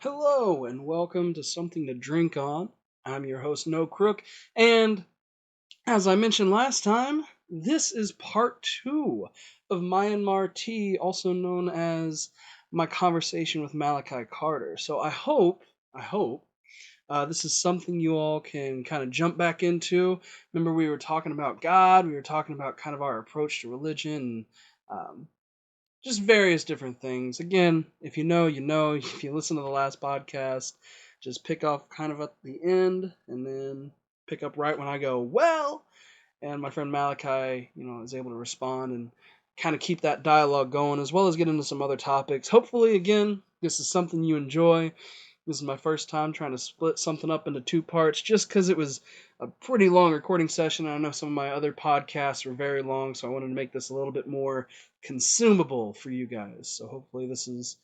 Hello and welcome to Something to Drink On. I'm your host, No Crook, and as I mentioned last time, this is part two of Myanmar tea, also known as my conversation with Malachi Carter. So I hope this is something you all can kind of jump back into. Remember, we were talking about God, we were talking about kind of our approach to religion, um, just various different things. Again, if you know, you know. If you listen to the last podcast, just pick off kind of at the end and then pick up right when I go, well, and my friend Malachi, is able to respond and kind of keep that dialogue going as well as get into some other topics. Hopefully, again, this is something you enjoy. This is my first time trying to split something up into two parts just because it was a pretty long recording session. I know some of my other podcasts were very long, so I wanted to make this a little bit more consumable for you guys. So hopefully this is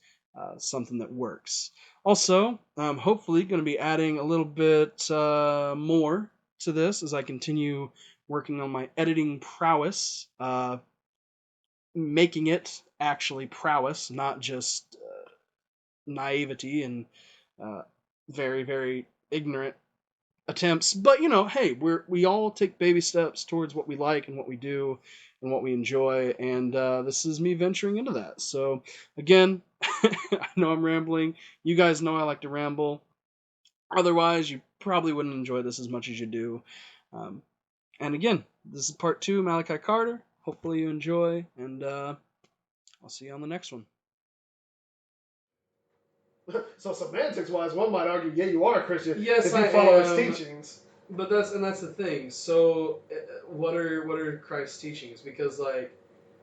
something that works. Also, I'm hopefully going to be adding a little bit more to this as I continue working on my editing prowess, making it actually prowess, not just naivety and uh, very, very ignorant attempts. But hey, we all take baby steps towards what we like and what we do and what we enjoy, and this is me venturing into that. So again, I know I'm rambling. You guys know I like to ramble. Otherwise, you probably wouldn't enjoy this as much as you do. Um, and again, this is part two, Malachi Carter. Hopefully you enjoy, and I'll see you on the next one. So semantics wise, one might argue, yeah, you are a Christian Yes, if you I follow his am. teachings. But that's the thing. So, what are Christ's teachings? Because like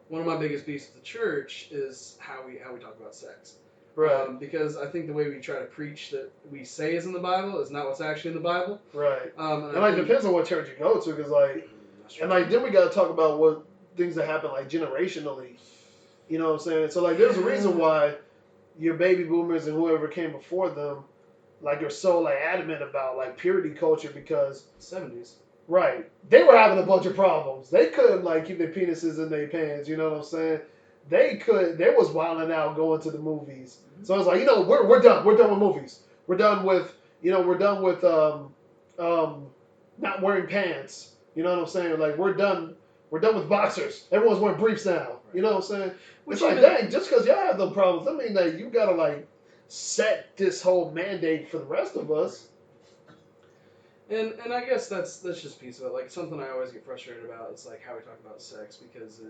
one of my biggest beefs with the church is how we talk about sex. Right. Because I think the way we try to preach that we say is in the Bible is not what's actually in the Bible. Right. And And like depends on what church you go to, because then we got to talk about what things that happen like generationally. You know what I'm saying? So like there's a reason why your baby boomers and whoever came before them like are so like adamant about like purity culture because 70s. right, they were having a bunch of problems. They couldn't like keep their penises in their pants. You know what I'm saying? They was wilding out going to the movies. So it's like we're done. We're done with movies. We're done with um not wearing pants. You know what I'm saying? Like we're done. We're done with boxers. Everyone's wearing briefs now. You know what I'm saying? Which it's like, dang, just because y'all have them problems, I mean that you gotta like set this whole mandate for the rest of us. And I guess that's just a piece of it. Like something I always get frustrated about is like how we talk about sex because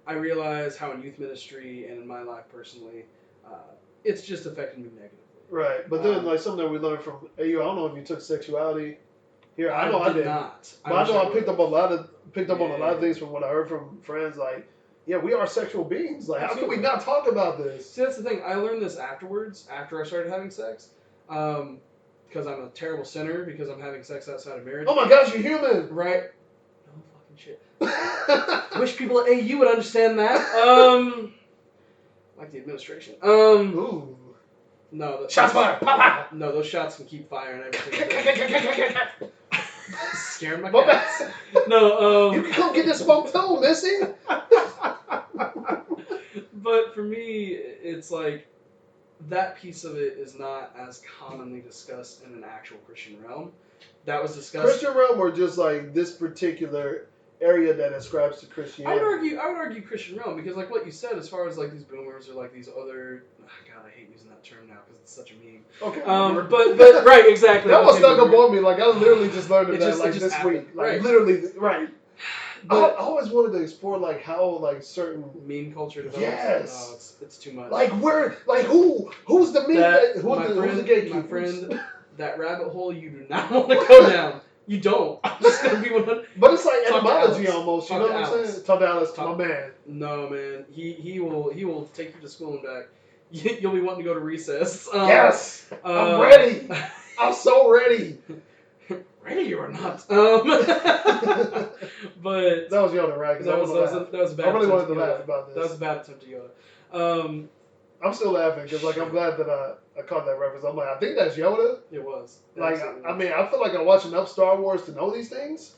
I realize how in youth ministry and in my life personally, it's just affected me negatively. Right, but then like something that we learned from AU, I don't know if you took sexuality here. I know I I did didn't, not. but I know I would. picked up on a lot of things from what I heard from friends. Like, yeah, we are sexual beings. Like, how can we not talk about this? See, that's the thing. I learned this afterwards, after I started having sex, because I'm a terrible sinner because I'm having sex outside of marriage. Oh my gosh, you're human, right? No fucking shit. Wish people at AU would understand that. Like the administration. Ooh. No. Shots fired. Pop. No, those shots can keep firing everything. Scaring my cats. No, You can come get this smoke too, Missy. But for me, it's like that piece of it is not as commonly discussed in an actual Christian realm. That was discussed Christian realm, or just like this particular area that ascribes to Christianity. I would argue Christian realm because like what you said, as far as like these boomers or like these other, God, I hate using that term now because it's such a meme. Okay. But right, exactly. That was stuck up on me. Like I literally just learned of that like this happened. week. Like right. literally, right. But I always wanted to explore like how like certain meme culture develops. Yes. Oh, it's too much. Like who's the meme? Who's the gatekeeper? My friend, that rabbit hole you do not want to go down. You don't. I'm just gonna be 100. But it's like etymology almost. You know what I'm saying? Talk to Alice, to my man. No, man. He will take you to school and back. You'll be wanting to go to recess. Yes, I'm ready. I'm so ready. Ready or not? But that was Yoda, right? That was a bad. I really wanted to laugh about this. That was a bad attempt to Yoda. I'm still laughing because like I'm glad that I caught that reference. I'm like, I think that's Yoda. It was. Like I mean, I feel like I watch enough Star Wars to know these things.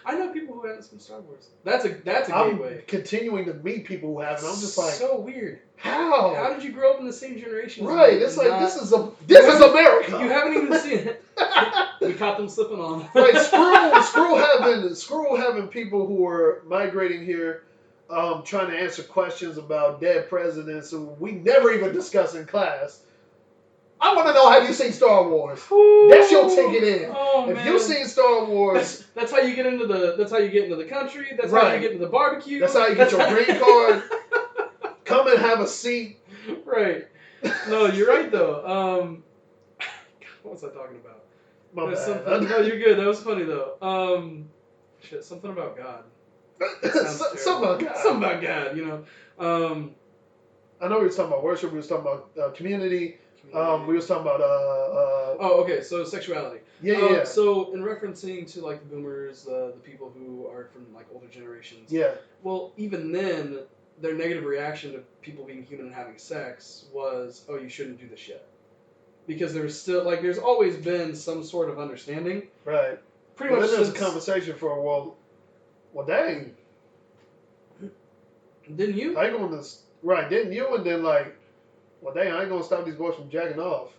I know people who haven't seen Star Wars. That's a I'm gateway. Continuing to meet people who haven't. I'm just like so weird How? How did you grow up in the same generation? Right. It's like this is America. You haven't even seen it. We caught them slipping on. Right. Screw having people who are migrating here, trying to answer questions about dead presidents who we never even discuss in class. I want to know, have you seen Star Wars? Ooh. That's your ticket in. Oh, if you've seen Star Wars, that's how you get into the. That's how you get into the country. That's right. how you get into the barbecue. That's how you get your green card. Come and have a seat. Right. No, you're right though. What was I talking about? My bad. No, you're good. That was funny though. Shit, something about God. Something about God. Something about God. You know. I know we were talking about worship. We were talking about community. We were talking about Oh, okay. So sexuality. Yeah. So in referencing to like the boomers, the people who are from like older generations. Yeah. Well, even then, their negative reaction to people being human and having sex was, "Oh, you shouldn't do this shit," because there's still like there's always been some sort of understanding. Right. Pretty much. Then there's a conversation for well, dang. Didn't you? I ain't gonna right. Didn't you? And then like. Well, dang, I ain't gonna stop these boys from jacking off.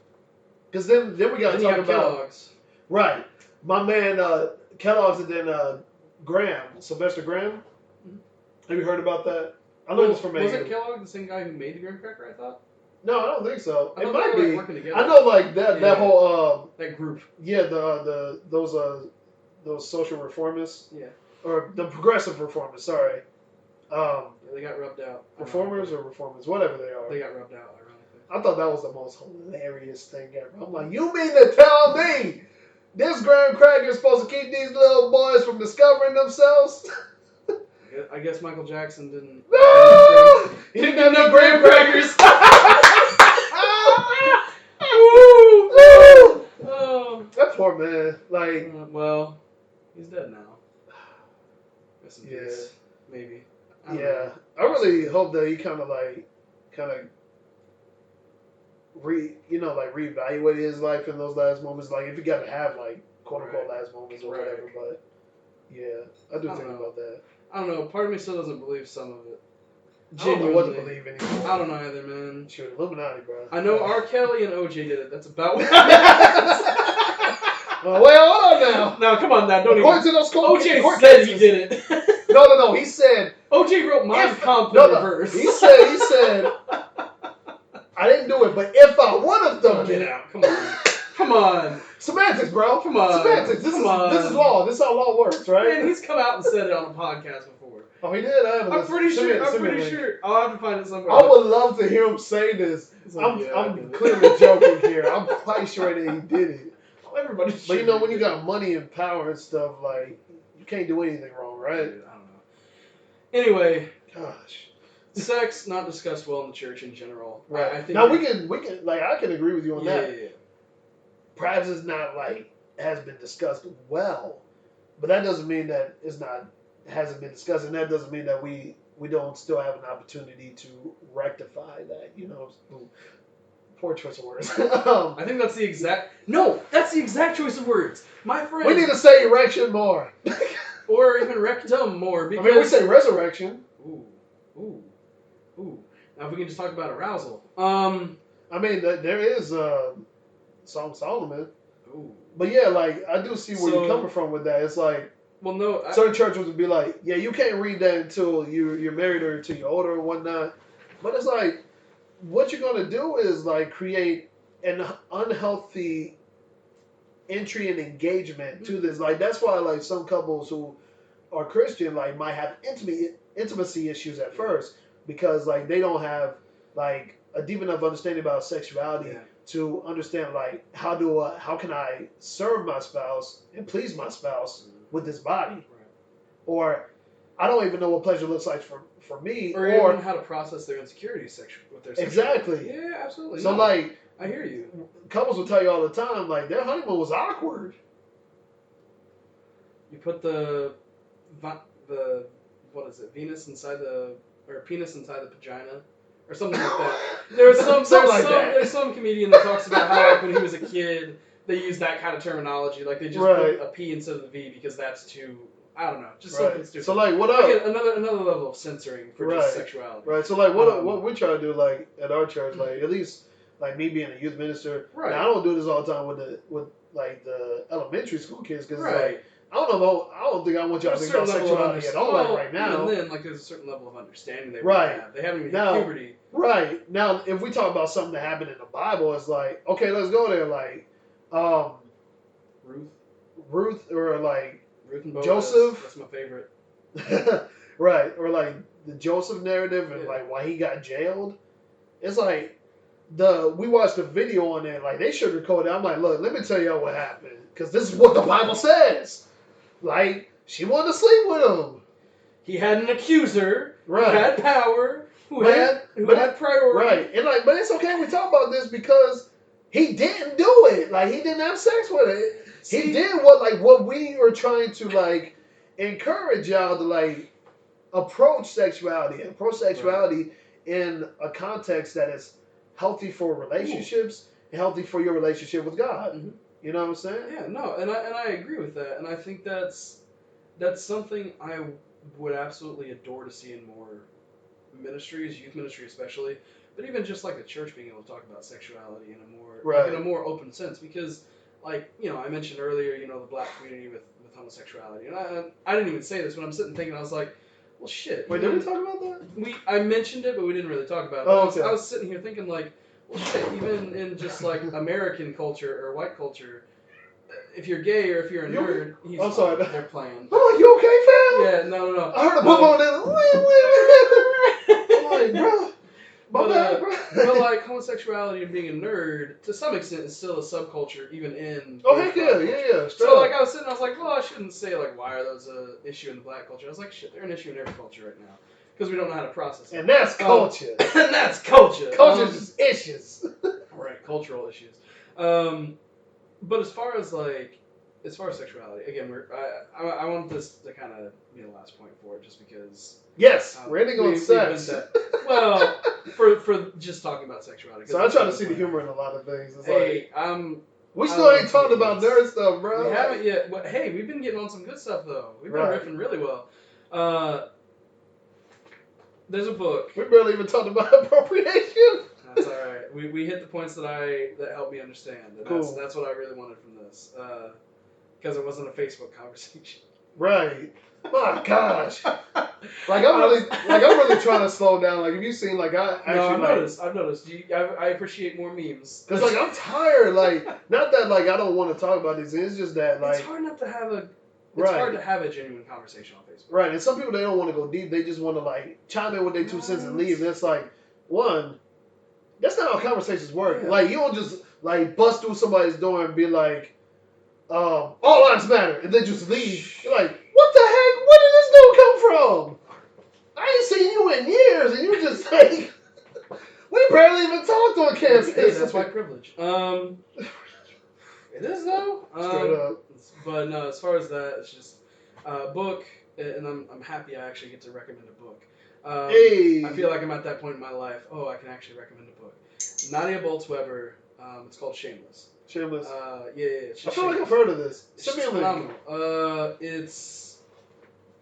Because then we gotta talk about Kellogg's. Right. My man Kellogg's and then Graham, Sylvester Graham. Mm-hmm. Have you heard about that? I know it's from Was it Kellogg, the same guy who made the graham cracker, I thought? No, I don't think so. It might be. Like working together. I know like that whole that group. Yeah, those social reformists. Yeah. Or the progressive reformers, sorry. Yeah, they got rubbed out. Reformers or reformers, whatever they are. They got rubbed out, ironically. I thought that was the most hilarious thing ever. I'm like, you mean to tell me this graham cracker is supposed to keep these little boys from discovering themselves? I guess Michael Jackson didn't. No! He didn't have no graham crackers. Oh, that poor man. Like, well, he's dead now. Yeah. Maybe. I really hope that he kind of reevaluated his life in those last moments. Like, if he got to have like quote unquote last moments or whatever. But yeah, I do think about that. I don't know. Part of me still doesn't believe some of it. I don't know what to believe anymore. I don't know either, man. Shoot, Illuminati, bro. I know R. Kelly and OJ did it. That's about what I know. Well, hold on now. No, come on now. Don't According to those OJ said he did it. No. He said OJ wrote Mein Kampf in reverse. He said I didn't do it, but if I would have done it. Out. Come on. Semantics, bro. Come on. Semantics. This is law. This is how law works, right? Man, he's come out and said it on a podcast before. Oh, he did? I'm pretty sure. I'll have to find it somewhere. I would love to hear him say this. I'm clearly joking here. I'm quite sure that he did it. Everybody But you know, when you got money and power and stuff, like, you can't do anything wrong, right? Dude, I don't know. Anyway. Gosh. Sex not discussed well in the church in general. Right. I think now we can like I can agree with you on that. Yeah. Perhaps it's not like has been discussed well, but that doesn't mean that hasn't been discussed, and that doesn't mean that we don't still have an opportunity to rectify that. You know, poor choice of words. I think that's the exact choice of words. My friend. We need to say erection more, or even rectum more. Because we say resurrection. Ooh. Now if we can just talk about arousal. I mean, there is Song of Solomon. Ooh. But yeah, like I do see where you're coming from with that. It's like, well, no, certain churches would be like, yeah, you can't read that until you're married or until you're older or whatnot. But it's like, what you're gonna do is like create an unhealthy entry and engagement to this. Like that's why like some couples who are Christian like might have intimacy issues at first because like they don't have like a deep enough understanding about sexuality to understand like how can I serve my spouse and please my spouse with this body, or I don't even know what pleasure looks like for me, or even how to process their insecurities with their sexuality. Exactly. Yeah, absolutely. So like I hear you. Couples will tell you all the time like their honeymoon was awkward. You put the what is it? Penis inside the vagina, or something like that. There's some comedian that talks about how like when he was a kid they used that kind of terminology, like they just put a P instead of the V because that's too. I don't know, just Right. something stupid. So like, what Again, another level of censoring for just sexuality. Right. So like, what we try to do like at our church, like at least like me being a youth minister. Right. Now, I don't do this all the time with like the elementary school kids because Right. like I don't think I want y'all to think about sexuality at all like right now. Even then, like there's a certain level of understanding they right. have. They haven't even hit puberty. Right. Now, if we talk about something that happened in the Bible, it's like, okay, let's go there. Like, Ruth, or like Ruth and Boaz, Joseph. That's my favorite. Right. Or like the Joseph narrative and like why he got jailed. It's like we watched the video on there, like they sugarcoated it. I'm like, look, let me tell y'all what happened. Because this is what the Bible says. Like, she wanted to sleep with him. He had an accuser who right. had power, who had priority. Right. And like, but it's okay we talk about this because he didn't do it. Like, he didn't have sex with it. He did what we were trying to like encourage y'all to like approach sexuality in a context that is healthy for relationships and healthy for your relationship with God. Mm-hmm. You know what I'm saying? Yeah, no, and I agree with that, and I think that's something I would absolutely adore to see in more ministries, youth ministry especially, but even just like the church being able to talk about sexuality in a more open sense, because like, you know, I mentioned earlier, you know, the black community with homosexuality, and I didn't even say this, but I'm sitting thinking, I was like, well, shit. Wait, did we talk about that? I mentioned it, but we didn't really talk about it. Oh, okay. I was sitting here thinking like, well, shit, even in just like American culture or white culture, if you're gay or if you're a nerd, I'm sorry, they're playing. Oh, you okay, fam? Yeah, no. I heard a boom on there. I'm like, bro. But like homosexuality and being a nerd, to some extent, is still a subculture, even in. Oh heck yeah. So like I was like, well, I shouldn't say like why are those an issue in the black culture. I was like, shit, they're an issue in every culture right now because we don't know how to process it. And that's culture. And that's culture. Culture's just issues. Right, cultural issues. But as far as sexuality, again, I want this to kind of be the last point for it, just because. Yes, we're ending on sex. Well, for just talking about sexuality. So I try to see the humor in a lot of things. It's hey, we still ain't talking about nerd stuff, bro. We haven't yet. But hey, we've been getting on some good stuff though. We've been riffing really well. There's a book. We barely even talked about appropriation. That's all right. We hit the points that helped me understand. And cool. That's what I really wanted from this. Because it wasn't a Facebook conversation. Right. My gosh. Like I'm really trying to slow down. Like, have you seen like I've noticed. I appreciate more memes. Cause like I'm tired. Like, not that like I don't want to talk about these things. It's just that like it's hard not to have a. It's hard to have a genuine conversation on Facebook. Right, and some people, they don't want to go deep. They just want to like chime in with their 2 cents and leave. And it's like, one, that's not how conversations work. Yeah. Like, you don't just like bust through somebody's door and be like, all lives matter, and then just leave. You're like, what the heck? Where did this dude come from? I ain't seen you in years, and you just like, we barely even talked on campus. Hey, that's white privilege. It is though. Straight up. But no, as far as that, it's just a book, and I'm happy I actually get to recommend a book. I feel like I'm at that point in my life. Oh, I can actually recommend a book. Nadia Bolz-Weber. It's called Shameless. Shameless. Yeah. I feel like I've heard of this. It's phenomenal.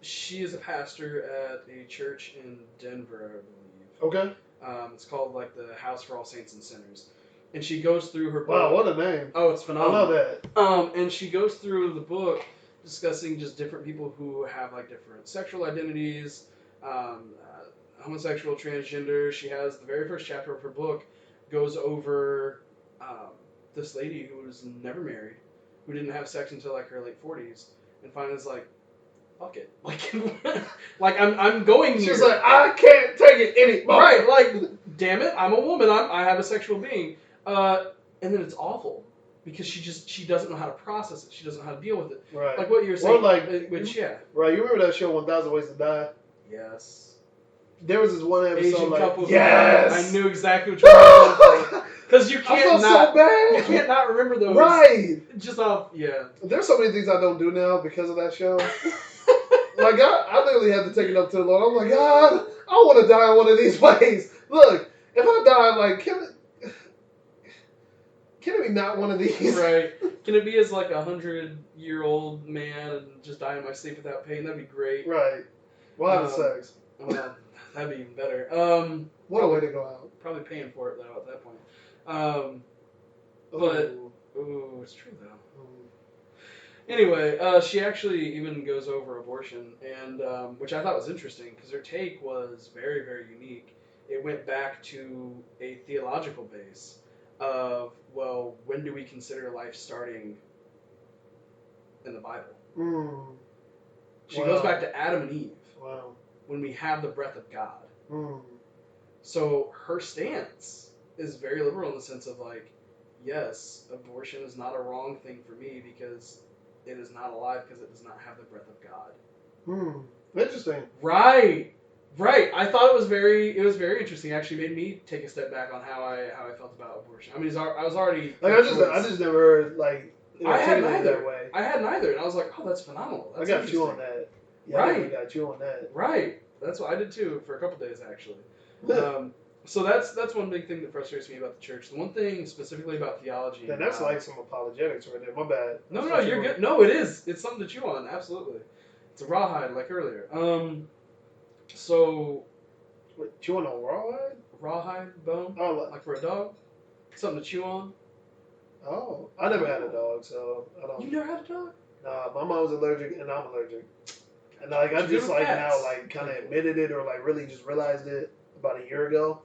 She is a pastor at a church in Denver, I believe. Okay. It's called like the House for All Saints and Sinners. And she goes through her book. Wow, what a name. Oh, it's phenomenal. I love that. And she goes through the book discussing just different people who have like different sexual identities, homosexual, transgender. She has the very first chapter of her book goes over this lady who was never married, who didn't have sex until like her late 40s, and finally is like, fuck it. Like I'm going here. She's like, I can't take it anymore. Right, like, damn it, I'm a woman, I have a sexual being. And then it's awful because she doesn't know how to process it. She doesn't know how to deal with it. Right. Like what you're saying. Right. You remember that show 1,000 Ways to Die? Yes. There was this one episode Asian like, couple. Yes. I knew exactly what you were saying. Because you can't so bad. You can't not remember those. Right. Just off. Yeah. There's so many things I don't do now because of that show. Like I literally had to take it up to the Lord. I'm like, God, I want to die in one of these ways. Look, if I die, like, Can it be not one of these? Right. Can it be as like 100-year-old man and just die in my sleep without pain? That'd be great. Right. We'll have sex. Well, that'd be even better. What a way to go out. Probably paying for it though at that point. But it's true though. Anyway, she actually even goes over abortion, and which I thought was interesting because her take was very, very unique. It went back to a theological base of, well, when do we consider life starting in the Bible? She goes back to Adam and Eve. Wow. When we have the breath of God. Mm. So her stance is very liberal in the sense of like, yes, abortion is not a wrong thing for me because it is not alive because it does not have the breath of God. Interesting. Right. I thought it was very interesting. It actually made me take a step back on how I felt about abortion. I mean, I was already like I just never heard like I had neither. that way. I had neither, and I was like, oh, that's phenomenal. That's I got you on that. Yeah, right. I got you on that. Right. That's what I did too for a couple days actually. So that's one big thing that frustrates me about the church. The one thing specifically about theology. Yeah, that's like some apologetics right there. My bad. No, you're good. No, it is. It's something to chew on. Absolutely. It's a rawhide like earlier. So. Wait, chewing on rawhide? Rawhide bone. Oh, like for a dog. Something to chew on. Oh, I never had a dog, so I don't. You never had a dog? Nah, my mom's allergic and I'm allergic. And like I just like now like kind of admitted it or like really just realized it about a year ago.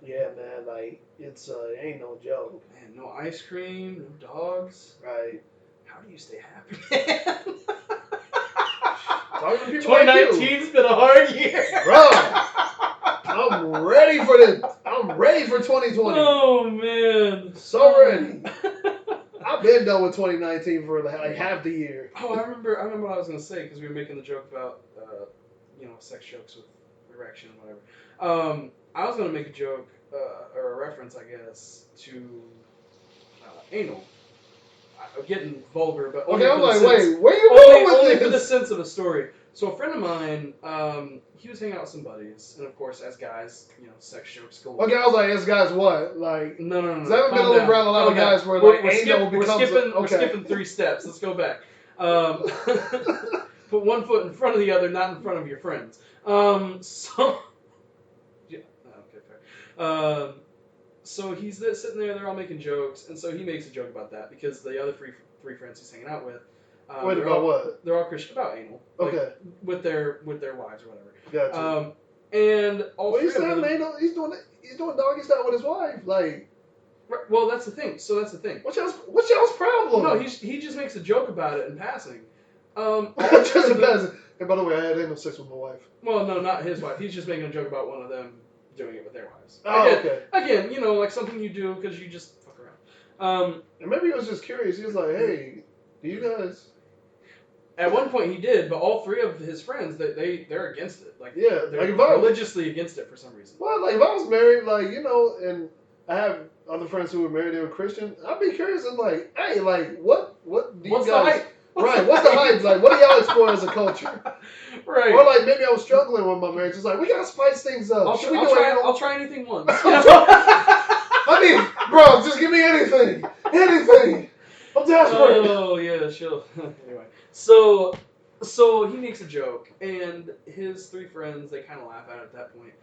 Yeah, man, like it's it ain't no joke. Man, no ice cream, no dogs. Right. How do you stay happy, man? 2019's been a hard year, bro. I'm ready for 2020. Oh man, so ready. I've been done with 2019 for like half the year. Oh, I remember what I was gonna say because we were making the joke about sex jokes with erection and whatever. I was gonna make a joke or a reference, I guess, to anal. I'm getting vulgar, but okay, I'm like, wait, where you going with only this? for the sense of a story. So a friend of mine, he was hanging out with some buddies, and of course, as guys, sex jokes go. Okay, I was like, as guys, what? Like, no. Because I haven't been around a lot of guys where like anal becomes. We're skipping 3 steps. Let's go back. Put one foot in front of the other, not in front of your friends. So he's sitting there, they're all making jokes, and so he makes a joke about that because the other three friends he's hanging out with. Wait, about what? They're all Christian about anal. Okay. With their wives or whatever. Gotcha. And all three of them. Anal, he's doing doggy style with his wife, like. Right, well, that's the thing. So that's the thing. What's y'all's problem? No, he just makes a joke about it in passing. Just in passing. And by the way, I had anal sex with my wife. Well, no, not his wife. He's just making a joke about one of them doing it with their wives. Oh, okay. Again, like something you do because you just fuck around. And maybe he was just curious. He was like, "Hey, do you guys?" At one point he did, but all three of his friends, they're against it. Like, yeah, they're like if religiously against it for some reason. Well, like if I was married, like and I have other friends who were married, they were Christian. I'd be curious and like, hey, like what do you What's guys? The hype? Right, what's the hype? Like, what do y'all explore as a culture? Right. Or like maybe I was struggling with my marriage. It's like we gotta spice things up. I'll try anything once. I mean, bro, just give me anything. I'm desperate. Oh yeah, sure. Anyway, so he makes a joke, and his three friends, they kind of laugh at that point.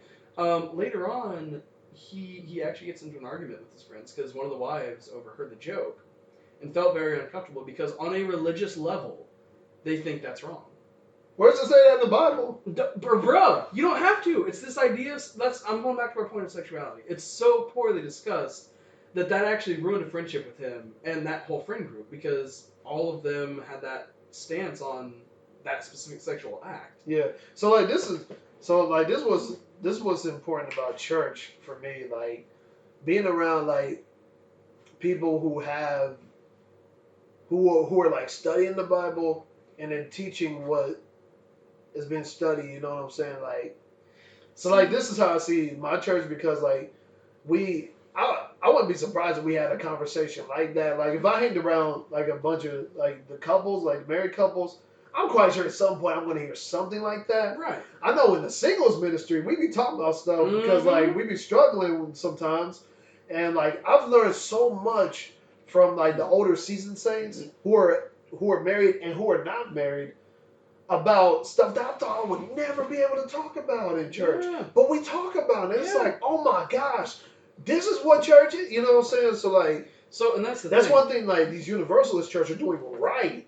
Later on, he actually gets into an argument with his friends because one of the wives overheard the joke and felt very uncomfortable because on a religious level, they think that's wrong. Where's it say that in the Bible? Bro, you don't have to. It's this idea. I'm going back to our point of sexuality. It's so poorly discussed that actually ruined a friendship with him and that whole friend group because all of them had that stance on that specific sexual act. Yeah. So this was important about church for me. Like being around like people who are like studying the Bible and then teaching what has been studied, you know what I'm saying? Like, so like this is how I see my church because like I wouldn't be surprised if we had a conversation like that. Like if I hanged around like a bunch of like the couples, like married couples, I'm quite sure at some point I'm going to hear something like that. Right. I know in the singles ministry we be talking about stuff because like we be struggling sometimes, And like I've learned so much from like the older seasoned saints who are married and who are not married about stuff that I thought I would never be able to talk about in church. Yeah. But we talk about it. It's Yeah. like, oh my gosh, this is what church is. You know what I'm saying? So like, and that's the that's thing. one thing like these universalist churches are doing right.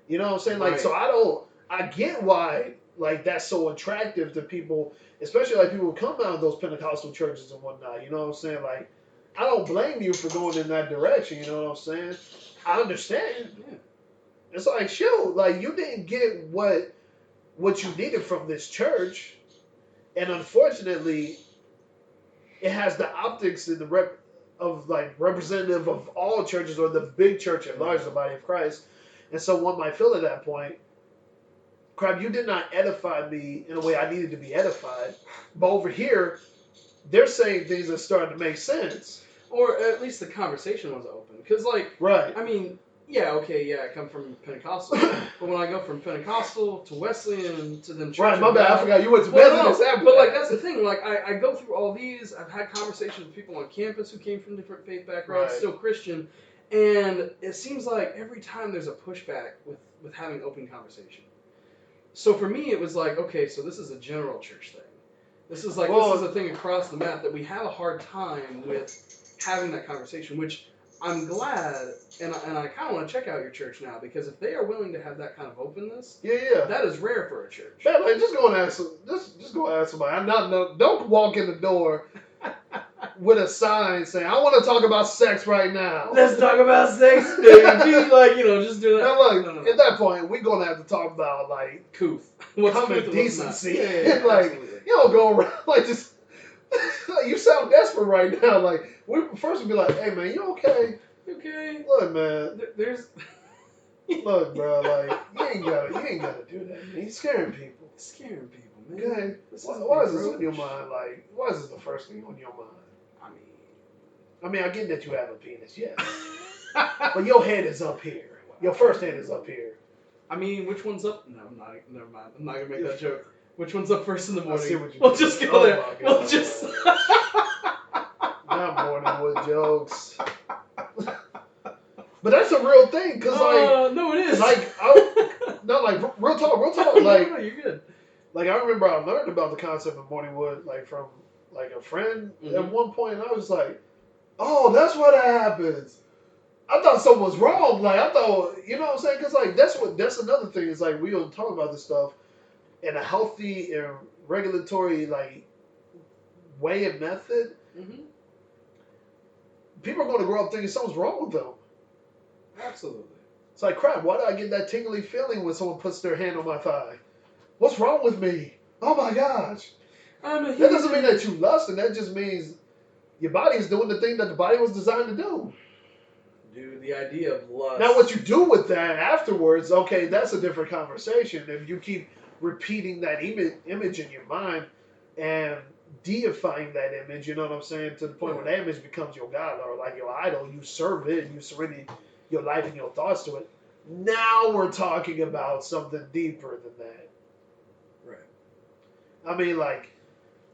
You know what I'm saying? Like, Right. so I get why like that's so attractive to people, especially like people who come out of those Pentecostal churches and whatnot. You know what I'm saying? Like, I don't blame you for going in that direction. You know what I'm saying? I understand. Yeah. It's like, shoot, like you didn't get what you needed from this church, and unfortunately, it has the optics and the of like representative of all churches or the big church at large, the body of Christ. And so one might feel at that point, crap, you did not edify me in a way I needed to be edified. But over here, they're saying things that starting to make sense. Or at least the conversation was open. Because, like, right. I mean, yeah, okay, yeah, I come from Pentecostal. But when I go from Pentecostal to Wesleyan to then church. Right, my bad, I forgot you went to Methodist. Methodist. But, like, that's the thing. Like, I go through all these. I've had conversations with people on campus who came from different faith backgrounds, Right. still Christian. And it seems like every time there's a pushback with having open conversation. So for me, it was like, okay, so this is a general church thing. This is like, this is a thing across the map that we have a hard time with having that conversation, which I'm glad, and I kind of want to check out your church now, because if they are willing to have that kind of openness, that is rare for a church. Yeah, like, just go and ask, just go ask somebody. Don't walk in the door with a sign saying, I want to talk about sex right now. Let's talk about sex, baby. Like, just do that. Now, look, no. At that point, we're going to have to talk about, like, Couth. Common decency. Yeah, like, you don't go around, like, just, you sound desperate right now. Like, we first would be like, hey, man, you okay? Okay. Look, man. There's... Look, bro, like, you ain't gotta do that, man. You're scaring people. Scaring people, man. Okay. Why is this on your mind? Like, why is this the first thing on your mind? I mean, I get that you have a penis, yes. But your head is up here. Your first head is up here. I mean, which one's up? No, I'm not. Never mind. I'm not gonna make that joke. Which one's up first in the morning? I see what you're We'll just go there. We'll just. Not Morningwood jokes. But that's a real thing, cause like, no, it is. Like, real talk. Like, no, you're good. Like, I remember I learned about the concept of Morningwood, like from like a friend at one point, and I was like, oh, that's why that happens. I thought something was wrong. Like, I thought, you know what I'm saying? Because, like, that's another thing. Is like, we don't talk about this stuff in a healthy and regulatory, like, way and method. Mm-hmm. People are going to grow up thinking something's wrong with them. Absolutely. It's like, crap, why do I get that tingly feeling when someone puts their hand on my thigh? What's wrong with me? Oh, my gosh. That doesn't mean that you lust, and that just means your body is doing the thing that the body was designed to do. Dude, the idea of lust. Now, what you do with that afterwards, okay, that's a different conversation. If you keep repeating that image in your mind and deifying that image, you know what I'm saying, to the point where that image becomes your God or like your idol, you serve it, you surrender your life and your thoughts to it. Now we're talking about something deeper than that. Right. I mean, like,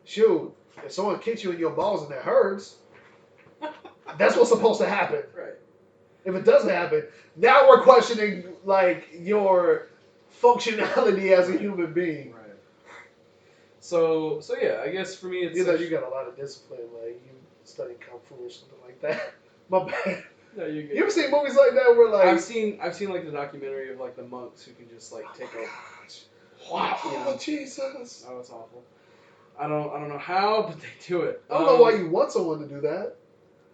shoot, if someone kicks you in your balls and it hurts, that's what's supposed to happen. Right. If it doesn't happen, now we're questioning, like, your functionality as a human being. Right. So yeah, I guess for me it's... You know, you got a lot of discipline, like, you study Kung Fu or something like that. My bad. No, you're good. You ever seen movies like that where, like... I've seen like the documentary of, like, the monks who can just, like, take over. Wow. Oh, Jesus. Oh, it's awful. I don't know how, but they do it. I don't know why you want someone to do that.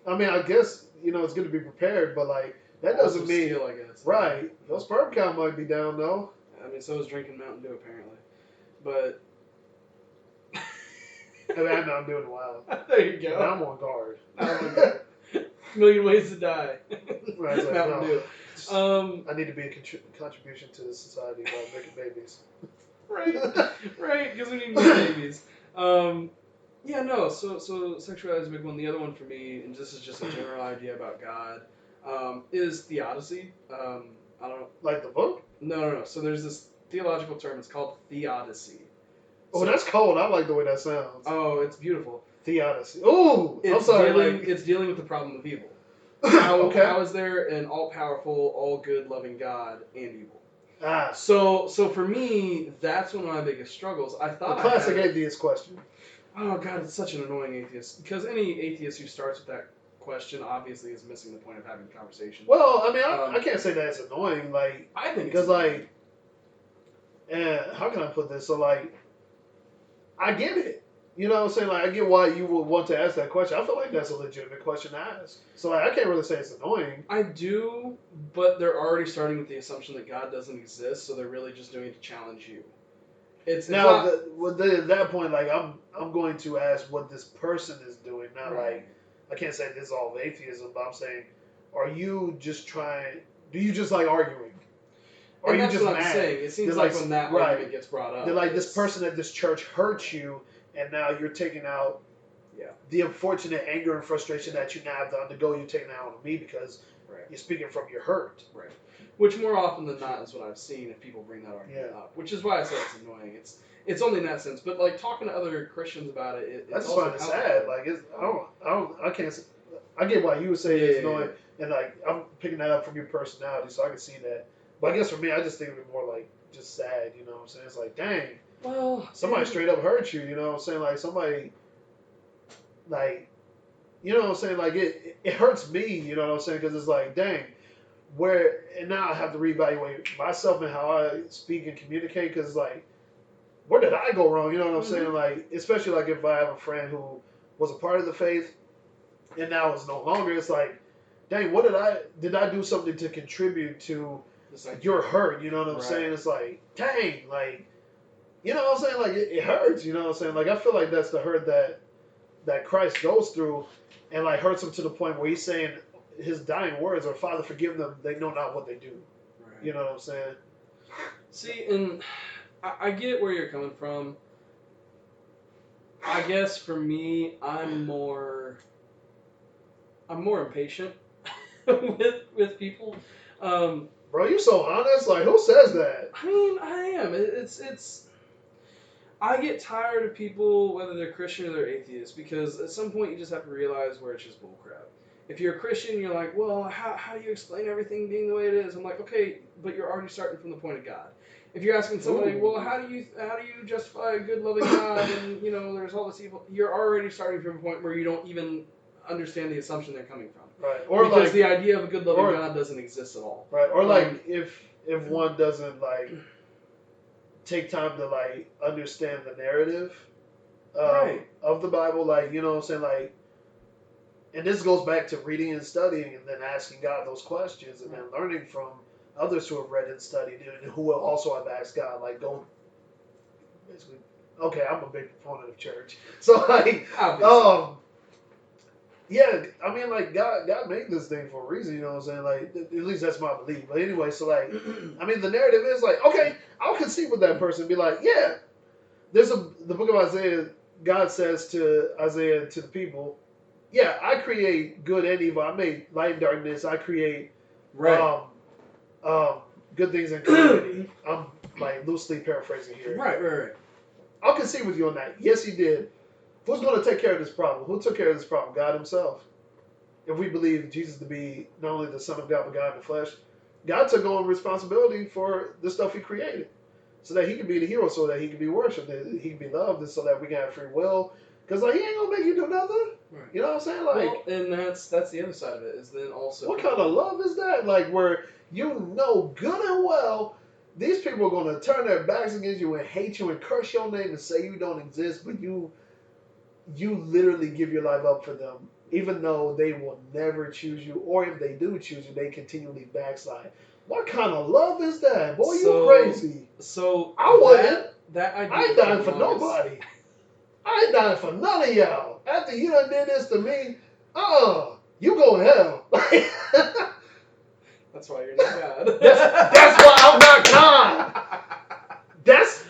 I mean, I guess, it's good to be prepared, but, like, that doesn't mean... Steal, I guess. Right. Your sperm count might be down, though. I mean, so is drinking Mountain Dew, apparently. But... I mean, I'm doing wild. There you go. Now I'm on guard. Million ways to die. Right, like, Mountain Dew. I need to be a contribution to society by making babies. Right, because we need more babies. Yeah, no, so sexuality is a big one. The other one for me, and this is just a general idea about God, is theodicy. I don't... Like the book? No. So there's this theological term, it's called theodicy. Oh, that's cold. I like the way that sounds. Oh, it's beautiful. Theodicy. Ooh, I'm It's sorry. it's dealing with the problem of evil. Okay. How is there an all-powerful, all-good, loving God and evil? Ah, So for me, that's one of my biggest struggles. I the thought classic atheist question. oh God, it's such an annoying atheist. Because any atheist who starts with that question obviously is missing the point of having the conversation. Well, I mean, I can't say that it's annoying. Like, I think because it's like, how can I put this? So like, I get it. You know what I'm saying? Like, I get why you would want to ask that question. I feel like that's a legitimate question to ask. So like, I can't really say it's annoying. I do, but they're already starting with the assumption that God doesn't exist, so they're really just doing it to challenge you. It's Now, not, at that point, like, I'm going to ask what this person is doing. Not right. like, I can't say this is all of atheism, but I'm saying, are you just trying? Do you just like arguing? Or and are you that's just what I'm mad? saying. It seems They're like when that argument gets brought up, they're like, this person at this church hurt you, and now you're taking out the unfortunate anger and frustration that you now have to undergo. You're taking out on me because you're speaking from your hurt. Right. Which more often than not is what I've seen if people bring that argument up. Which is why I say it's annoying. It's only in that sense, but like talking to other Christians about it, I just find it sad. Like, I can't. I get why you would say it's annoying, and like I'm picking that up from your personality, so I can see that. But I guess for me, I just think of it more like just sad. You know what I'm saying? It's like, dang, well, somebody straight up hurt you. You know what I'm saying? Like somebody, like, you know what I'm saying? Like it hurts me. You know what I'm saying? Because it's like, dang, and now I have to reevaluate myself and how I speak and communicate. Because like, where did I go wrong? You know what I'm saying? Like, especially like if I have a friend who was a part of the faith and now is no longer. It's like, dang, did I do something to contribute to your hurt? You know what I'm saying? It's like, dang, like, you know what I'm saying? Like it hurts. You know what I'm saying? Like I feel like that's the hurt that Christ goes through, and like hurts him to the point where he's saying his dying words are, "Father, forgive them; they know not what they do." Right. You know what I'm saying? See, and I get where you're coming from. I guess for me, I'm more impatient with people. Bro, you so honest. Like, who says that? I mean, I am. It's. I get tired of people, whether they're Christian or they're atheist, because at some point you just have to realize where it's just bullcrap. If you're a Christian, you're like, well, how do you explain everything being the way it is? I'm like, okay, but you're already starting from the point of God. If you're asking somebody, well, how do you justify a good, loving God, and there's all this evil, you're already starting from a point where you don't even understand the assumption they're coming from. Right. Or because like the idea of a good, loving God doesn't exist at all. Right. Or like if one doesn't like take time to like understand the narrative of the Bible, like, you know what I'm saying, like, and this goes back to reading and studying and then asking God those questions and then learning from others who have read and studied and who will also have asked God, like, go basically. Okay, I'm a big proponent of church, so like, yeah, I mean, like, God made this thing for a reason, you know what I'm saying? Like, at least that's my belief. But anyway, so like, I mean, the narrative is like, okay, I'll concede with that person and be like, yeah, the book of Isaiah, God says to Isaiah, to the people, yeah, I create good and evil. I made light and darkness. I create good things and calamity. I'm like loosely paraphrasing here. Right. I'll concede with you on that. Yes, he did. Who's going to take care of this problem? Who took care of this problem? God himself. If we believe Jesus to be not only the Son of God, but God in the flesh, God took on responsibility for the stuff he created so that he could be the hero, so that he could be worshipped, that he could be loved, and so that we can have free will. Because like, he ain't going to make you do nothing. Right. You know what I'm saying? Like, well, and that's the other side of it, is then also... What kind of love is that? Like, where you know good and well these people are going to turn their backs against you and hate you and curse your name and say you don't exist, but you literally give your life up for them, even though they will never choose you, or if they do choose you, they continually backslide. What kind of love is that? Boy, you crazy. So I wasn't. I ain't dying for nobody. I ain't dying for none of y'all. After you done did this to me, you go to hell. That's why you're not God. that's why I'm not God. That's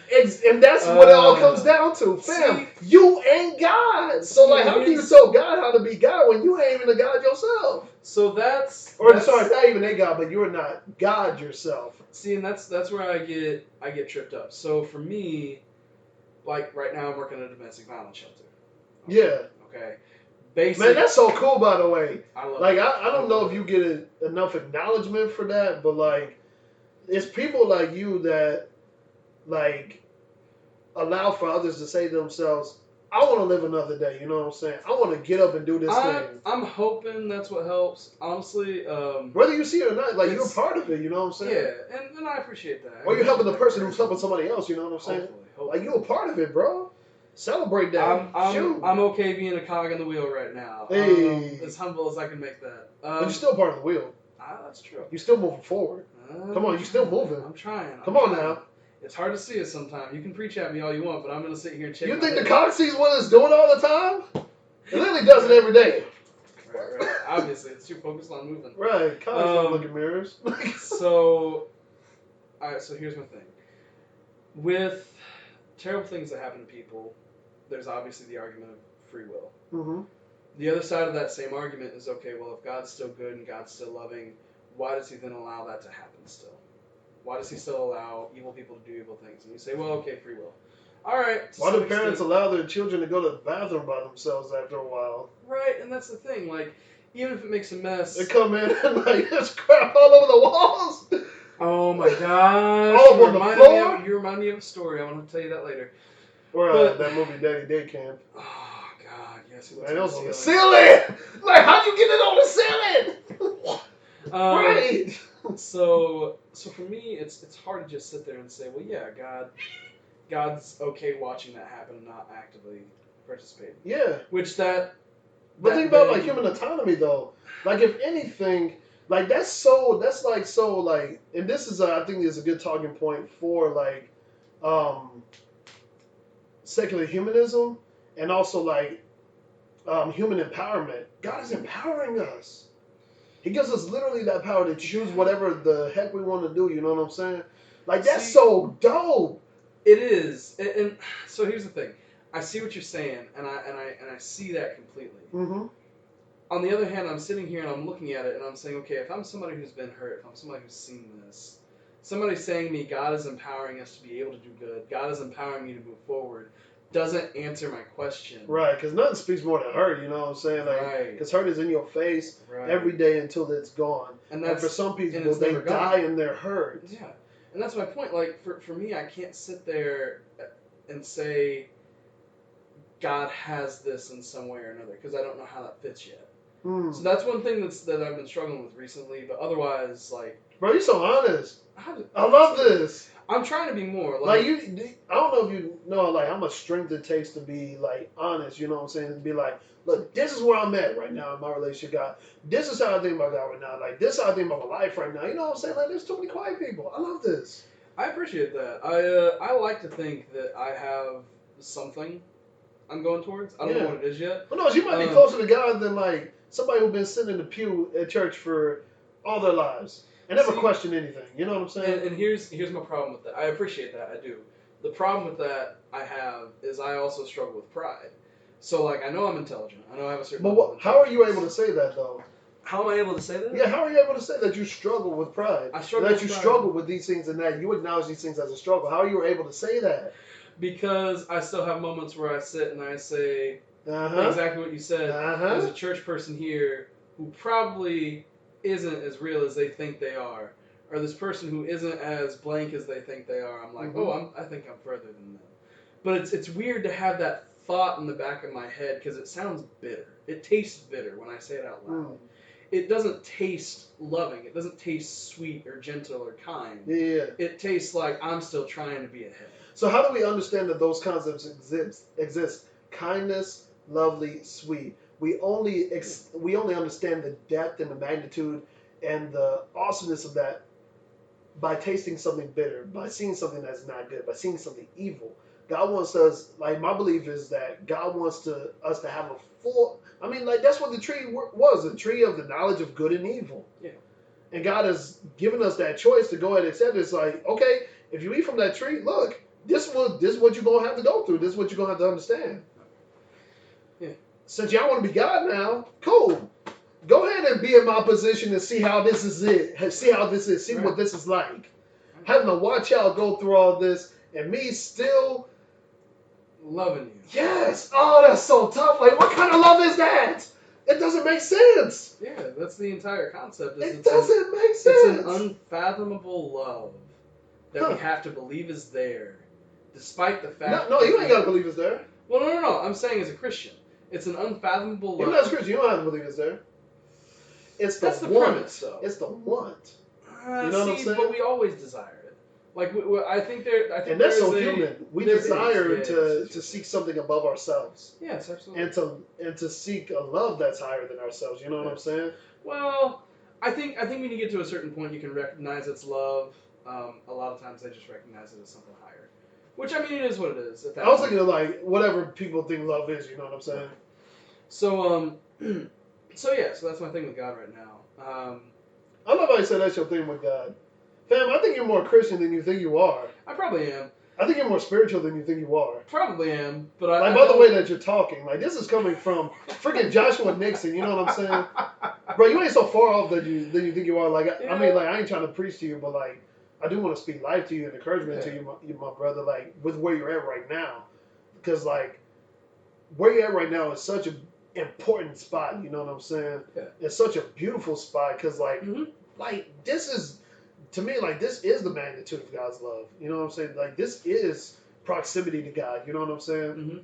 what it all comes down to, fam. You ain't God. So like, how can you tell God how to be God when you ain't even a God yourself? So that's sorry, not even a God, but you're not God yourself. See, and that's where I get tripped up. So for me, like right now, I'm working at a domestic violence shelter. Yeah. okay, basic. Man, that's so cool, by the way. I love Like, it. I don't know if you get enough acknowledgement for that, but like, it's people like you that like allow for others to say to themselves, I want to live another day. You know what I'm saying? I want to get up and do this thing. I'm hoping that's what helps. Honestly, whether you see it or not, like, you're a part of it. You know what I'm saying? Yeah, and I appreciate that. Or you're helping the person who's helping somebody else. You know what I'm saying? Hopefully. Like, you're a part of it, bro. Celebrate that. I'm okay being a cog in the wheel right now. Hey. As humble as I can make that. But you're still part of the wheel. That's true. You're still moving forward. Come on, you're still moving. I'm trying. Come on now. It's hard to see it sometimes. You can preach at me all you want, but I'm going to sit here and check. You think the cog sees what it's doing all the time? It literally does it every day. Right. Obviously, it's too focused on moving. Right. Cogs don't look in mirrors. So here's my thing. With terrible things that happen to people, there's obviously the argument of free will. Mm-hmm. The other side of that same argument is, okay, well, if God's still good and God's still loving, why does he then allow that to happen still? Why does he still allow evil people to do evil things? And you say, well, okay, free will. All right. Why do parents allow their children to go to the bathroom by themselves after a while? Right, and that's the thing. Like, even if it makes a mess. They come in and, like, there's crap all over the walls. Oh, my gosh. All over the floor? You remind me of a story. I want to tell you that later. Or that movie, Daddy Day Camp. Oh, God, yes. Man, it was on the ceiling. Like, how do you get it on the ceiling? Right. So for me, it's hard to just sit there and say, well, yeah, God's okay watching that happen and not actively participating. Yeah. But think about, like, human autonomy, though. Like, if anything, like, and this is, I think, is a good talking point for, like, secular humanism and also, like, human empowerment. God is empowering us. He gives us literally that power to choose whatever the heck we want to do. You know what I'm saying? Like, that's so dope. It is. And so here's the thing. I see what you're saying, and I see that completely. Mm-hmm. On the other hand, I'm sitting here and I'm looking at it and I'm saying, okay, if I'm somebody who's been hurt, if I'm somebody who's seen this, somebody saying to me, God is empowering us to be able to do good, God is empowering me to move forward, doesn't answer my question. Right, because nothing speaks more than hurt, you know what I'm saying? Like, because hurt is in your face every day until it's gone. And for some people, they die and they're hurt. Yeah, and that's my point. Like, for me, I can't sit there and say God has this in some way or another, because I don't know how that fits yet. So that's one thing that I've been struggling with recently, but otherwise, like... Bro, you're so honest. I love this. I'm trying to be more. Like, I don't know if you know, like, how much strength it takes to be, like, honest, you know what I'm saying? To be like, look, this is where I'm at right now in my relationship with God. This is how I think about God right now. Like, this is how I think about my life right now. You know what I'm saying? Like, there's too many quiet people. I love this. I appreciate that. I like to think that I have something I'm going towards. I don't know what it is yet. Well, no, you might be closer to God than, like, somebody who's been sitting in the pew at church for all their lives and never questioned anything. You know what I'm saying? And here's my problem with that. I appreciate that. I do. The problem with that I have is I also struggle with pride. So, like, I know I'm intelligent. I know I have a certain level of how are you able to say that, though? How am I able to say that? Yeah, how are you able to say that you struggle with pride? Struggle with these things and that you acknowledge these things as a struggle. How are you able to say that? Because I still have moments where I sit and I say exactly what you said. There's a church person here who probably isn't as real as they think they are. Or this person who isn't as blank as they think they are. I'm like, I think I'm further than them. But it's weird to have that thought in the back of my head because it sounds bitter. It tastes bitter when I say it out loud. It doesn't taste loving. It doesn't taste sweet or gentle or kind. Yeah. It tastes like I'm still trying to be ahead. So how do we understand that those concepts exist? Kindness, lovely, sweet. We only understand the depth and the magnitude and the awesomeness of that by tasting something bitter, by seeing something that's not good, by seeing something evil. God wants us, like, my belief is that God wants us to have a full, I mean, like, that's what the tree was, a tree of the knowledge of good and evil. Yeah. And God has given us that choice to go ahead and accept it. It's like, okay, if you eat from that tree, look, this is what you're going to have to go through. This is what you're going to have to understand. Yeah. Since y'all want to be God now, cool. Go ahead and be in my position and see how this is it. See how this is. See what this is like. Having to watch y'all go through all this and me still loving you. Yes. Oh, that's so tough. Like, what kind of love is that? It doesn't make sense. Yeah, that's the entire concept. It doesn't make sense. It's an unfathomable love that we Huh. have to believe is there, despite the fact. No, you ain't gotta believe it's there. Well, no. I'm saying as a Christian, it's an unfathomable love. Even as a Christian, you don't have to believe it's there. It's That's the want. premise, though. It's the want. You know what I'm saying? But we always desire it. Like I think there. I think And that's so there's human. We there desire is, to seek something above ourselves. Yes, absolutely. And to seek a love that's higher than ourselves. You know what I'm saying? Well, I think when you get to a certain point, you can recognize it's love. A lot of times they just recognize it as something higher, which I mean it is what it is. I was thinking of like whatever people think love is. You know what I'm saying? So so that's my thing with God right now. I love how you said that's your thing with God. Fam, I think you're more Christian than you think you are. I probably am. I think you're more spiritual than you think you are. Probably am, but like by the way that you're talking, like this is coming from freaking Joshua Nixon. You know what I'm saying, bro? You ain't so far off than you think you are. Like Yeah. I mean, like I ain't trying to preach to you, but like I do want to speak life to you and encouragement to you, my brother. Like with where you're at right now, because like where you're at right now is such an important spot. You know what I'm saying? Yeah. It's such a beautiful spot because like Mhm. like this is. To me, like, this is the magnitude of God's love. You know what I'm saying? Like, this is proximity to God. You know what I'm saying? Mhm.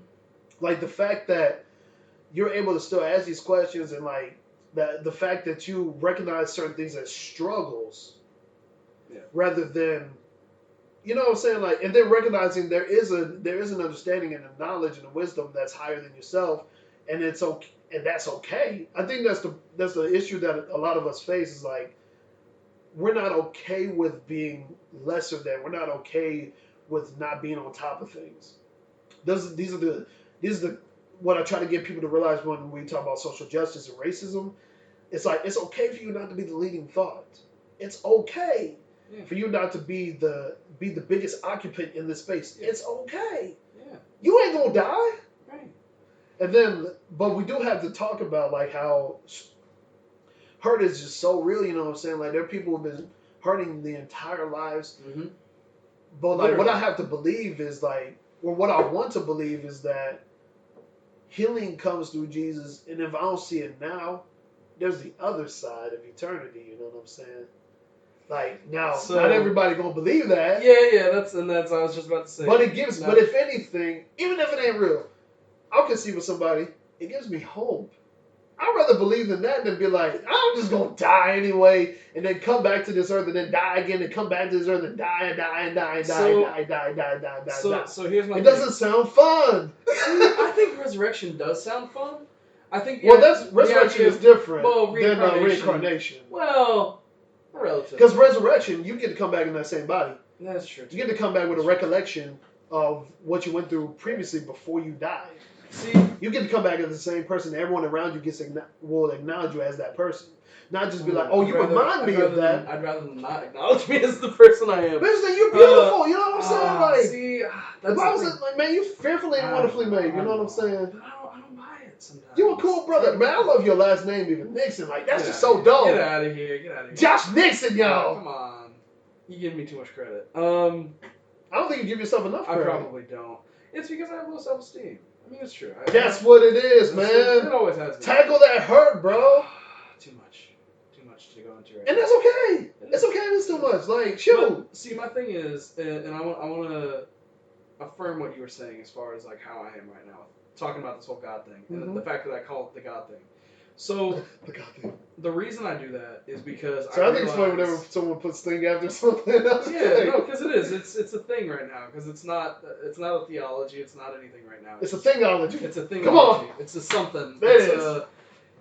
Like, the fact that you're able to still ask these questions and, like, the fact that you recognize certain things as struggles rather than, you know what I'm saying? Like, and then recognizing there is an understanding and a knowledge and a wisdom that's higher than yourself, and it's okay, and that's okay. I think that's the issue that a lot of us face is, like, we're not okay with being lesser than. We're not okay with not being on top of things. These are the what I try to get people to realize when we talk about social justice and racism. It's like it's okay for you not to be the leading thought. It's okay for you not to be the biggest occupant in this space. Yeah. It's okay. Yeah. You ain't gonna die. Right. And then, but we do have to talk about like how hurt is just so real, you know what I'm saying? Like, there are people who've been hurting the entire lives. Mm-hmm. But, like, what I have to believe is, like, or what I want to believe is that healing comes through Jesus. And if I don't see it now, there's the other side of eternity, you know what I'm saying? Like, now, not everybody going to believe that. Yeah, that's I was just about to say. But it gives, but if anything, even if it ain't real, I'll conceive with somebody, it gives me hope. I'd rather believe in that than be like, I'm just going to die anyway and then come back to this earth and then die again and come back to this earth and die and die and die and die. So here's my thing. It doesn't sound fun. I think resurrection does sound fun. I think resurrection is different than reincarnation. Well, relatively. Because resurrection, you get to come back in that same body. That's true. You get to come back with a recollection of what you went through previously before you died. See, you get to come back as the same person. Everyone around you will acknowledge you as that person. Not just be like, oh, you remind me of that. I'd rather them not acknowledge me as the person I am. Bitch, you're beautiful. You know what I'm saying? Like, see, the Bible says, like, man, you fearfully and wonderfully made. You know what I'm saying? But I don't buy it sometimes. You a cool brother. Man, I love your last name, even Nixon. Like, that's just so dope. Get out of here. Josh Nixon, y'all. Come on. You give me too much credit. I don't think you give yourself enough credit. I probably don't. It's because I have low self-esteem. I mean, it's true. That's what it is, man. It always has been. Tackle that hurt, bro. Too much to go into right and that's okay. It's okay if it's too much. Like, shoot. But, see, my thing is, and I want to affirm what you were saying as far as like how I am right now, talking about this whole God thing, and the fact that I call it the God thing. So the God thing. The reason I do that is because I think it's funny whenever someone puts thing after something else. Yeah, no, because it is. It's a thing right now. Because it's not a theology. It's not anything right now. It's a thingology. It's a thingology. Come on. It's a something.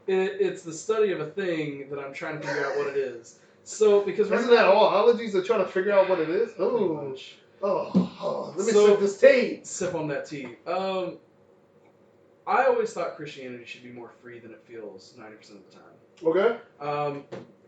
It's the study of a thing that I'm trying to figure out what it is. So because isn't that all ologies are trying to figure out what it is? Oh, let me sip this tea. Sip on that tea. I always thought Christianity should be more free than it feels 90% of the time. Okay.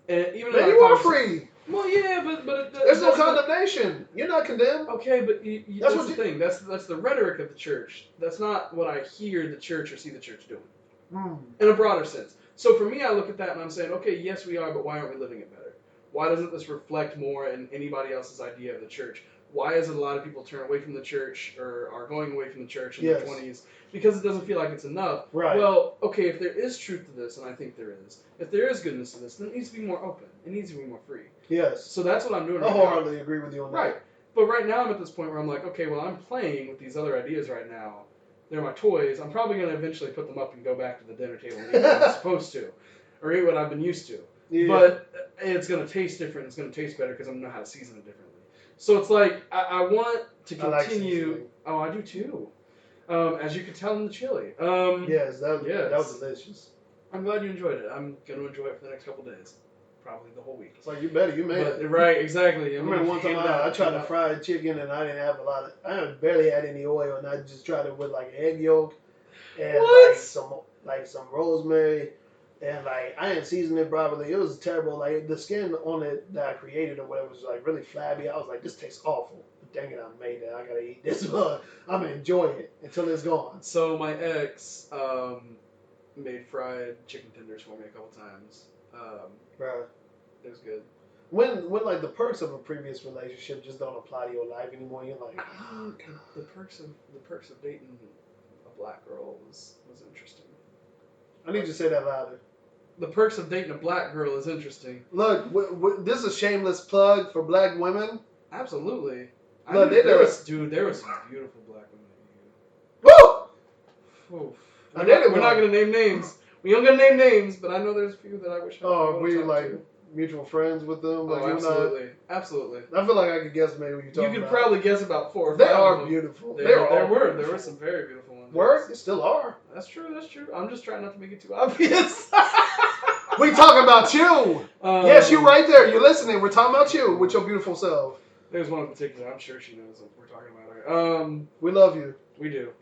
And even man, you are free. Well, yeah, but there's no condemnation. You're not condemned. Okay, but that's the thing. That's the rhetoric of the church. That's not what I hear the church or see the church doing. In a broader sense. So for me, I look at that and I'm saying, okay, yes, we are, but why aren't we living it better? Why doesn't this reflect more in anybody else's idea of the church? why is it a lot of people turn away from the church or are going away from the church in Yes. their 20s? Because it doesn't feel like it's enough. Right. Well, okay, if there is truth to this, and I think there is, if there is goodness to this, then it needs to be more open. It needs to be more free. Yes. So that's what I'm doing I right now. wholeheartedly agree with you on that. Right. But right now I'm at this point where I'm like, okay, well, I'm playing with these other ideas right now. They're my toys. I'm probably going to eventually put them up and go back to the dinner table and eat what I'm supposed to. Or eat what I've been used to. Yeah. But it's going to taste different. It's going to taste better because I'm going to know how to season it differently. So it's like, I want to continue. Oh, I do too. As you can tell in the chili. Yes, that was delicious. I'm glad you enjoyed it. I'm going to enjoy it for the next couple days. Probably the whole week. It's like, you made it. Right, exactly. I remember one time I tried to fry chicken and I didn't have I barely had any oil, and I just tried it with like egg yolk and like some rosemary, and like I didn't season it properly. It was terrible. Like the skin on it that I created or whatever was like really flabby. I was like, this tastes awful. But dang it, I made it. I gotta eat this. I'm gonna enjoy it until it's gone. So my ex made fried chicken tenders for me a couple times. Bro, it was good. When like the perks of a previous relationship just don't apply to your life anymore, you're like, oh, God. The perks of dating a black girl was interesting. I need you to say that louder. The perks of dating a black girl is interesting. Look, this is a shameless plug for black women. Absolutely. Look, there was some beautiful black women. Woo! We're not gonna name names. We don't gonna name names, but I know there's a few that I wish I could we like to. Mutual friends with them? Like, absolutely, absolutely. I feel like I could guess maybe what you're talking about. You could probably guess about 4 or 5. They are beautiful. There were some very beautiful ones. Were? They still are. That's true. I'm just trying not to make it too obvious. We talking about you. Yes, you right there. You're listening. We're talking about you with your beautiful self. There's one in particular. I'm sure she knows what we're talking about her. We love you. We do.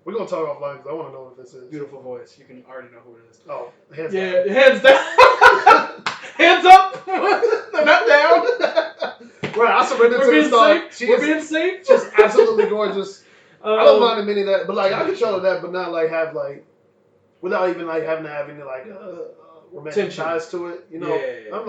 We're gonna talk offline because I want to know what this is. Beautiful voice. You can already know who it is. Oh, hands down. Hands down. Hands up. They're not down. Right, I surrendered to the thought. We're being safe. Just absolutely gorgeous. I don't mind admitting that, but like I can show that, but not like have like without even like having to have any like romantic ties to it. You know, yeah. I'm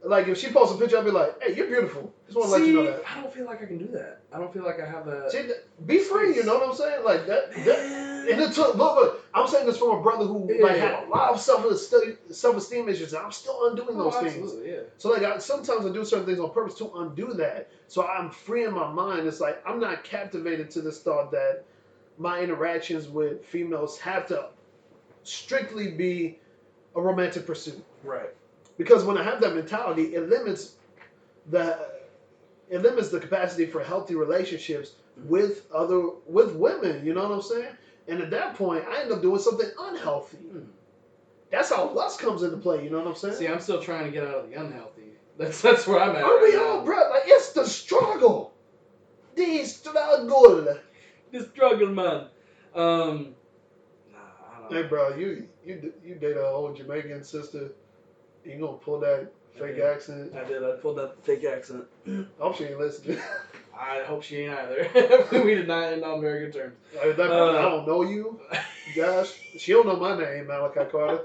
like if she posts a picture, I'll be like, "Hey, you're beautiful." Just want to let you know that. I don't feel like I can do that. I don't feel like I have that. See, be free. You know what I'm saying? Like that and it took. Look, I'm saying this from a brother who had a lot of self-esteem issues, and I'm still undoing those things. Yeah. So like sometimes I do certain things on purpose to undo that. So I'm freeing my mind. It's like I'm not captivated to this thought that my interactions with females have to strictly be a romantic pursuit. Right. Because when I have that mentality, it limits the capacity for healthy relationships with women. You know what I'm saying? And at that point, I end up doing something unhealthy. That's how lust comes into play. You know what I'm saying? See, I'm still trying to get out of the unhealthy. That's where I'm at. Are we all, bro? Like it's the struggle. The struggle. The struggle, man. I don't know. Hey, bro, you date an old Jamaican sister. You gonna pull that fake accent? I did. I pulled that fake accent. I hope she ain't listening. I hope she ain't either. We did not end on very good terms. At that point, I don't know you, Josh. She don't know my name, Malachi Carter.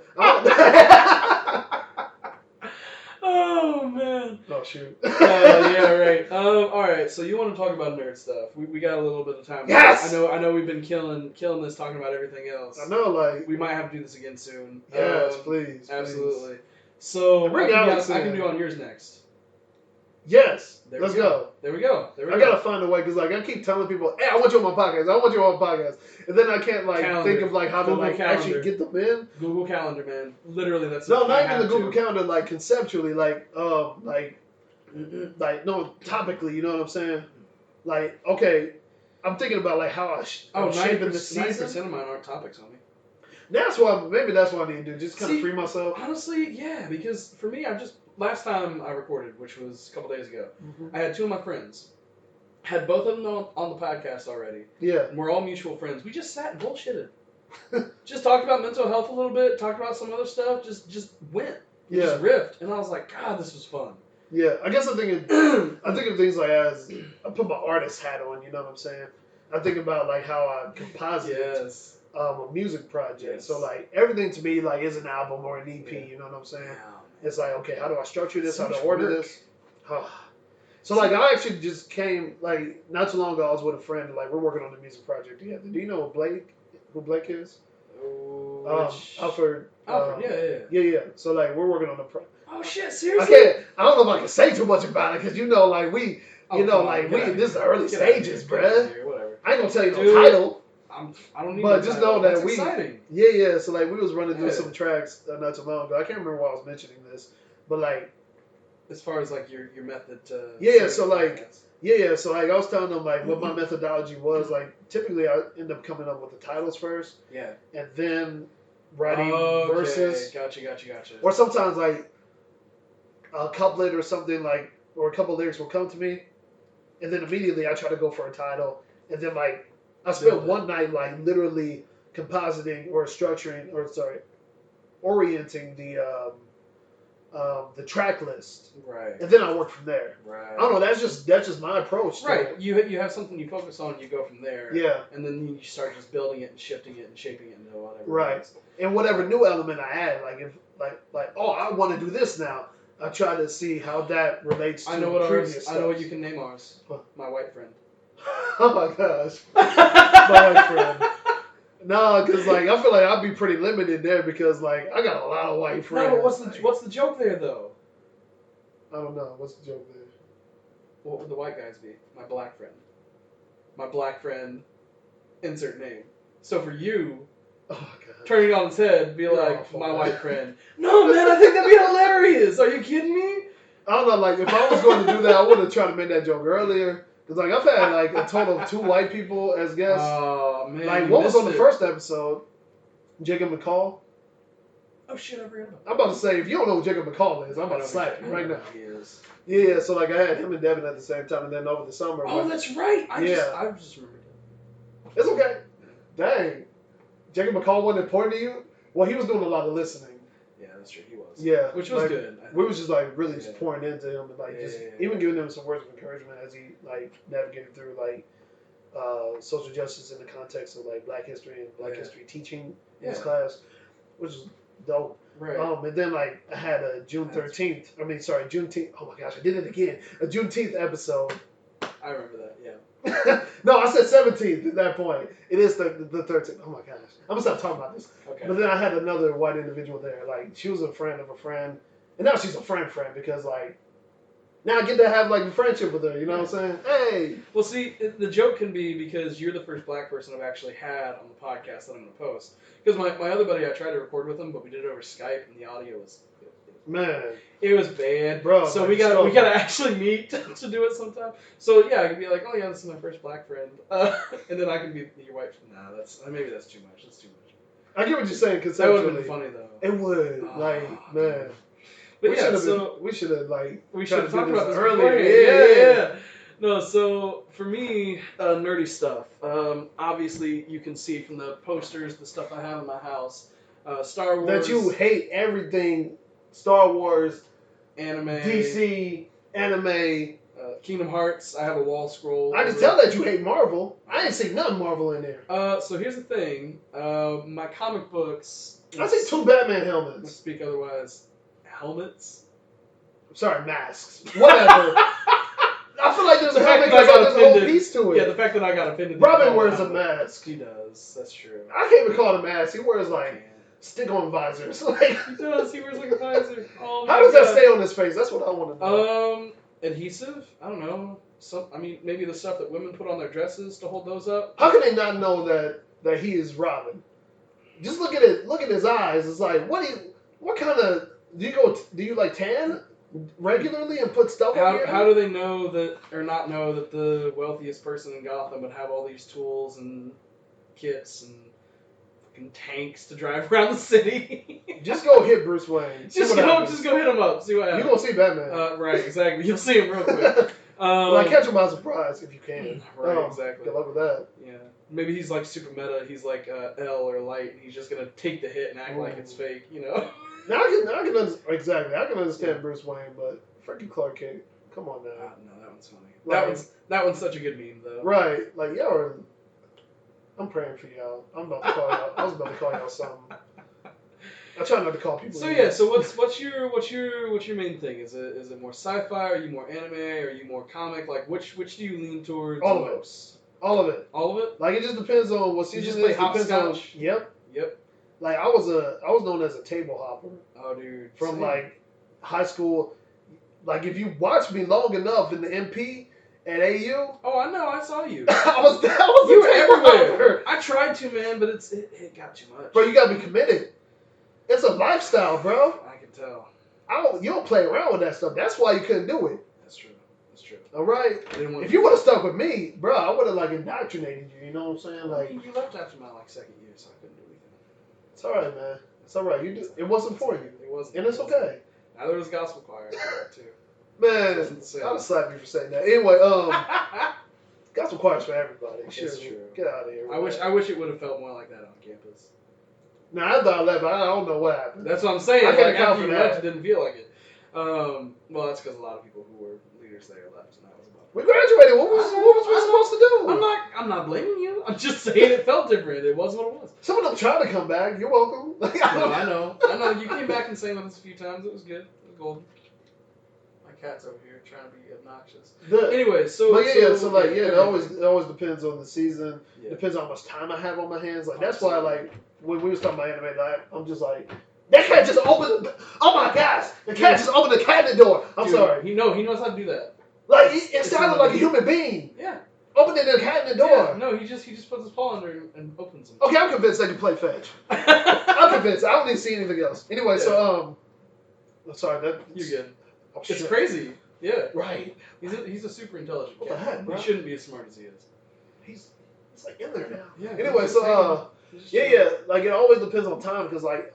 Oh man. Oh shoot. Yeah, right. All right. So you want to talk about nerd stuff? We got a little bit of time. Yes. I know we've been killing this talking about everything else. I know, like we might have to do this again soon. Yes, please. Absolutely. Please. So I can do on yours next. Yes. Let's go. There we go. I gotta find a way because like I keep telling people, "Hey, I want you on my podcast. I want you on my podcast," and then I can't like think of like how to like actually get them in. Google Calendar, man. Literally, that's not even the Google Calendar. Like conceptually, like no, topically. You know what I'm saying? Like, okay, I'm thinking about like how I'm shaping the season. 90% of mine aren't topics on me. Maybe that's what I need to do. Just kind of free myself. Honestly, yeah, because for me, last time I recorded, which was a couple days ago, I had 2 of my friends. Had both of them on the podcast already. Yeah. And we're all mutual friends. We just sat and bullshitted. Just talked about mental health a little bit, talked about some other stuff, just went. Just riffed. And I was like, God, this was fun. Yeah. I guess I think of things like as I put my artist hat on, you know what I'm saying? I think about like how I composite. Yes. A music project. Yes. So like everything to me like is an album or an EP, you know what I'm saying? Yeah. It's like, okay, how do I structure this? How do I order this? So like I actually just came like not too long ago. I was with a friend. Like we're working on a music project together. Do you know who Blake is? Alfred. Alfred, Yeah. So like we're working on the Oh shit! Seriously? I don't know if I can say too much about it because you know like we this is the early stages, bruh. Whatever. I ain't gonna tell you no title. I don't need. But just know that That's exciting. Yeah. So like we was running through some tracks not too long ago. I can't remember why I was mentioning this, but like as far as like your method to so like so like I was telling them like what my methodology was. Like typically I end up coming up with the titles first. Yeah. And then writing verses. Gotcha. Or sometimes like a couplet or something like or a couple lyrics will come to me, and then immediately I try to go for a title, and then like I spent one night like literally compositing or structuring or orienting the track list, right? And then I work from there. Right. I don't know. That's just my approach. Right. You have something you focus on, you go from there. Yeah. And then you start just building it and shifting it and shaping it into whatever. Right. And whatever new element I add, like if like oh I want to do this now, I try to see how that relates to previous stuff. I know what you can name ours. What? My white friend. Oh my gosh. My white friend. No, because like I feel like I'd be pretty limited there because like I got a lot of white friends. No, but what's the joke there though? I don't know. What's the joke there? What would the white guys be? My black friend. My black friend. Insert name. So for you, oh my god, turning it on its head, be like my white friend. No man, I think that'd be hilarious. Are you kidding me? I don't know. Like if I was going to do that, I would have tried to make that joke earlier. Cause like I've had like a total of 2 white people as guests. Oh man! Like what was on the first episode? Jacob McCall. Oh shit! I forgot about that. I'm about to say if you don't know who Jacob McCall is, I'm about to slap you right now. He is. Yeah, so like I had him and Devin at the same time, and then over the summer. Oh, that's right. I just remembered it. It's okay. Dang, Jacob McCall wasn't important to you? Well, he was doing a lot of listening. Yeah, that's true. He was. Yeah, which was good. We was just like really just pouring into him and like even giving him some words of encouragement as he like navigated through like social justice in the context of like Black history and Black history teaching in his class, which is dope. Right. And then like I had a Juneteenth. Oh my gosh, I did it again. A Juneteenth episode. I remember that. Yeah. No, I said 17th at that point. It is the 13th. Oh my gosh. I'm gonna stop talking about this. Okay. But then I had another white individual there. Like she was a friend of a friend, and now she's a friend because like now I get to have like a friendship with her. You know what I'm saying? Hey. Well, see, the joke can be because you're the first black person I've actually had on the podcast that I'm gonna post. Because my other buddy, I tried to record with him, but we did it over Skype, and the audio was. Man, it was bad, bro. So we gotta actually meet to do it sometime. So yeah, I could be like, oh yeah, this is my first black friend, and then I can be your wife. Nah, maybe that's too much. That's too much. I get what you're saying. Conceptually, that would have been funny though. It would, man. But we should have talked about this earlier. Yeah. No, so for me, nerdy stuff. Obviously, you can see from the posters, the stuff I have in my house, Star Wars. That you hate everything. Star Wars, anime, DC, anime, Kingdom Hearts. I have a wall scroll. I can tell that you hate Marvel. I ain't see nothing Marvel in there. So here's the thing. My comic books. I see 2 Batman helmets. Let's speak otherwise. Helmets? Sorry, masks. Whatever. I feel like there's a helmet because there's a whole piece to it. Yeah, the fact that I got offended. Robin wears a mask. He does. That's true. I can't even call it a mask. He wears like stick-on visors. Like he does. He wears like a visor. Oh my How does that stay on his face? That's what I want to know. Adhesive? I don't know. Maybe the stuff that women put on their dresses to hold those up. How can they not know that he is Robin? Just look at it. Look at his eyes. It's like what kind of do you like tan regularly and put stuff on here? How do they know that or not know that the wealthiest person in Gotham would have all these tools and kits and tanks to drive around the city? Just go hit Bruce Wayne. Just go hit him up. See what happens. You're going to see Batman. Right, exactly. You'll see him real quick. Catch him by surprise if you can. Right, exactly. Good luck with that. Yeah. Maybe he's like super meta. He's like L or Light, and he's just going to take the hit and act like it's fake, you know? Now I can understand. I can understand Bruce Wayne, but freaking Clark Kent. Come on now. No, that one's funny. That one's such a good meme, though. Right. Like, y'all I'm praying for y'all. I was about to call y'all something. I try not to call people. So yeah, so what's your main thing? Is it more sci-fi? Are you more anime? Are you more comic? Like which do you lean towards All of most? All of it. All of it? Like it just depends on what You season just it play is. Depends on. hopscotch? Yep. Yep. Like I was known as a table hopper Oh, dude. from Same. like high school. Like if you watched me long enough in the MP at AU, Oh, I know. I saw you. I was You a were table everywhere. hopper. I tried to, man, but it got too much. Bro, you gotta be committed. It's a lifestyle, bro. I can tell. You don't play around with that stuff. That's why you couldn't do it. That's true. That's true. All right. I didn't want If to you would have stuck with me, bro, I would have like indoctrinated you. You know what I'm saying? I Like, mean, you left after my like second year, so I couldn't do anything. it's all right, man. It's all right. You do. It wasn't for you, It wasn't. and it's okay. Now there was gospel choir too. Man, Insane. I'll slap you for saying that. Anyway, got some choirs for everybody. It's Sure, true. Get out of here. I wish it would have felt more like that on campus. Now after I left, I don't know what happened. That's what I'm saying. I can't Like account after for you that. left, it didn't feel like it. Well, that's because a lot of people who were leaders there left, and that was about. We graduated. What was we supposed to do? I'm not blaming you. I'm just saying it felt different. It wasn't what it was. Some of them tried to come back. You're welcome. No, I know. You came back and sang with us a few times. It was good. It was golden. My cat's over here trying to be obnoxious. Anyway, so it always depends on the season. Yeah. Depends on how much time I have on my hands. Like that's why like when we was talking about anime, like I'm just like that cat just opened. Oh my gosh, the cat just opened the cabinet door. I'm sorry. He knows how to do that. Like it sounded like a human being. Yeah. Opening the cabinet door. Yeah, no, he just puts his paw under and opens them. Okay, I'm convinced they can play fetch. I'm convinced. I don't need to see anything else. Anyway, so I'm sorry that you're good. Oh, It's shit. crazy. Yeah. Right. He's a super intelligent What cat. the heck, bro? He shouldn't be as smart as he is. It's like in there now. Yeah. Anyway, so like it always depends on time because like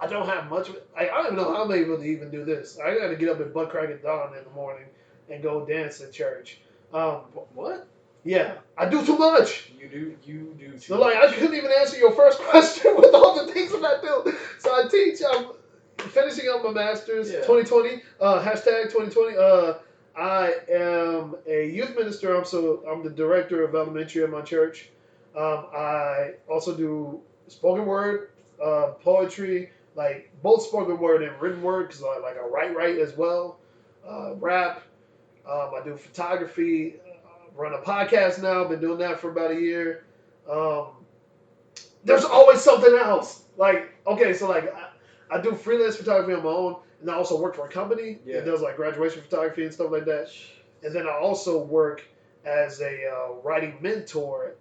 I don't have much. I don't even know how I'm able to even do this. I got to get up at butt crack at dawn in the morning and go dance in church. What? Yeah, I do too much. You do too So like I couldn't even answer your first question with all the things that I do. So I teach. I'm finishing up my master's 2020. Hashtag 2020. I am a youth minister. I'm the director of elementary at my church. I also do spoken word, poetry, like both spoken word and written word because I write as well. Rap. I do photography. Run a podcast now. Been doing that for about a year. There's always something else. Like okay, so like I do freelance photography on my own, and I also work for a company that does like graduation photography and stuff like that. And then I also work as a writing mentor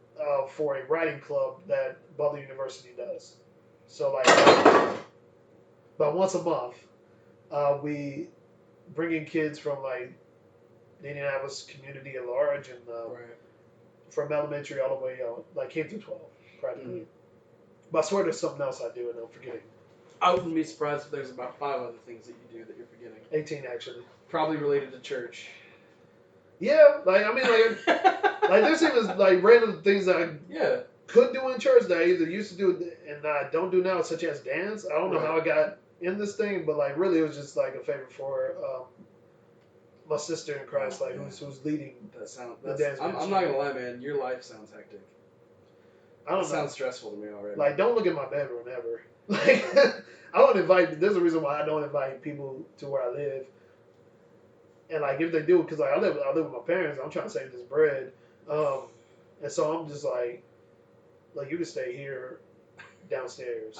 for a writing club that Butler University does. So like about once a month, we bring in kids from like the Indianapolis community at large and from elementary all the way like K through 12 practically. Mm-hmm. But I swear there's something else I do and I'm forgetting. I wouldn't be surprised if there's about 5 other things that you do that you're forgetting. 18 actually. Probably related to church. Yeah, like I mean like there's even like random things that I could do in church that I either used to do and I don't do now, such as dance. I don't know how I got in this thing, but like really it was just like a favor for my sister in Christ, like who's leading the dance. I'm not gonna lie, man. Your life sounds hectic. I don't know. Sounds stressful to me already. Like, don't look at my bedroom ever. Like, I don't invite. There's a reason why I don't invite people to where I live. And like, if they do, because like I live with my parents, I'm trying to save this bread, and so I'm just like you can stay here downstairs.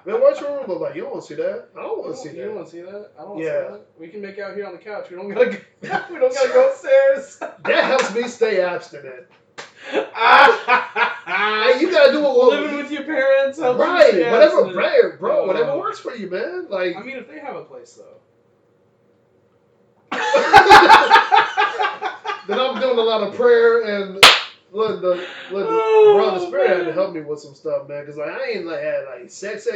Man, what's your room look like? You don't want to see that. I don't want to see that. You don't want to see that? I don't want to see that. We can make out here on the couch. We don't gotta go upstairs. That helps me stay abstinent. Hey, you gotta do what living with your parents, right? Whatever, bro. Whatever works for you, man. Like, I mean, if they have a place though. Then I'm doing a lot of prayer and the Spirit had to help me with some stuff, man. Because like I ain't like had like sex,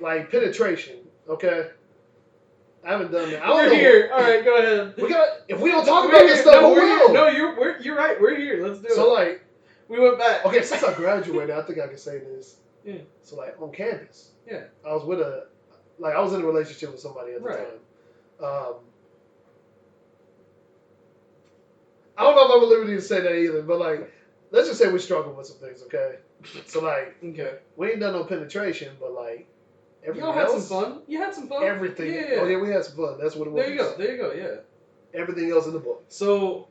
like penetration. Okay, I haven't done that. We're here. All right, go ahead. If we don't talk about this stuff, who will? No, you're right. We're here. Let's do it. So like, we went back. Okay, since I graduated, I think I can say this. Yeah. So like on campus. Yeah. I was in a relationship with somebody at the time. I don't know if I'm at liberty to say that either, but like, let's just say we struggle with some things, okay? So like, Okay. we ain't done no penetration, but like everything Y'all had else, some fun. You had some fun. everything. Yeah. Oh yeah, we had some fun. That's what it was. There you go. There you go. Yeah. Everything else in the book. So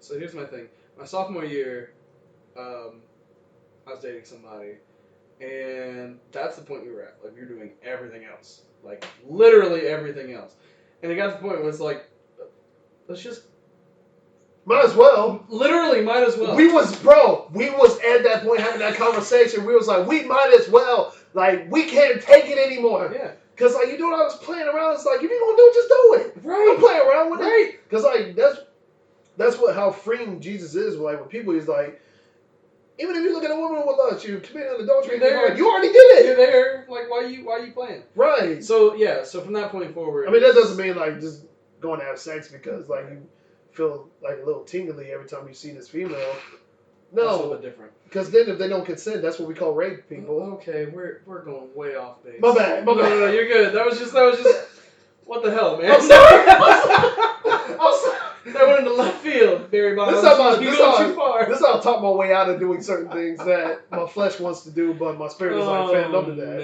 here's my thing. My sophomore year, I was dating somebody, and that's the point we were at. Like we were doing everything else, like literally everything else, and it got to the point where it's like, let's just Might as well. literally might as well. We was at that point having that conversation. We was like, we might as well. Like, we can't take it anymore. Yeah. Cause like, you know what I was playing around. It's like, if you're gonna do it, just do it. Right. Don't play around with Right. it. Cause like that's how freeing Jesus is. Like when people is like, even if you look at a woman with lust, you committed adultery. You already did it. You're there. Like why you playing? Right. So yeah. So from that point forward. I mean, that doesn't mean like just going to have sex because like you feel like a little tingly every time you see this female. No, that's a little bit different. Because then if they don't consent, that's what we call rape, people. Okay, we're going way off base. My bad. No, you're good. That was just what the hell, man? I'm sorry. I'm sorry. That went into left field, Barry Bonds. This is how I talk my way out of doing certain things that my flesh wants to do, but my spirit is like, fam, don't do that.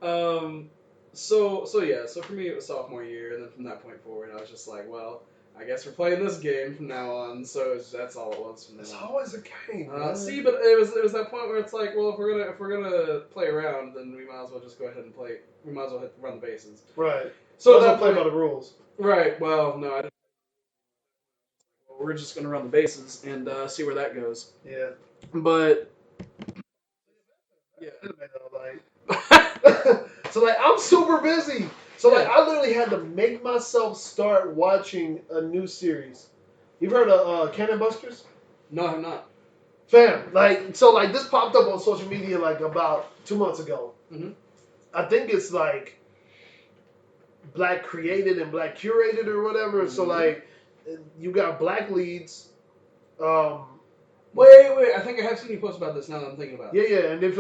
Man. So yeah. So for me, it was sophomore year, and then from that point forward, I was just like, well, I guess we're playing this game from now on. So that's all it was from now on. It's always a game. See, but it was that point where it's like, well, if we're gonna play around, then we might as well just go ahead and play. We might as well run the bases. Right. So that's play by the rules. Right. Well, no, I didn't. We're just gonna run the bases and see where that goes. Yeah. But yeah. So like I'm super busy. So like I literally had to make myself start watching a new series. You've heard of Cannon Busters? No, I'm not. Fam, like so like this popped up on social media like about 2 months ago. Mm-hmm. I think it's like black created and black curated or whatever. Mm-hmm. So like you got black leads. Wait! I think I have seen you post about this. Now that I'm thinking about it. Yeah. And if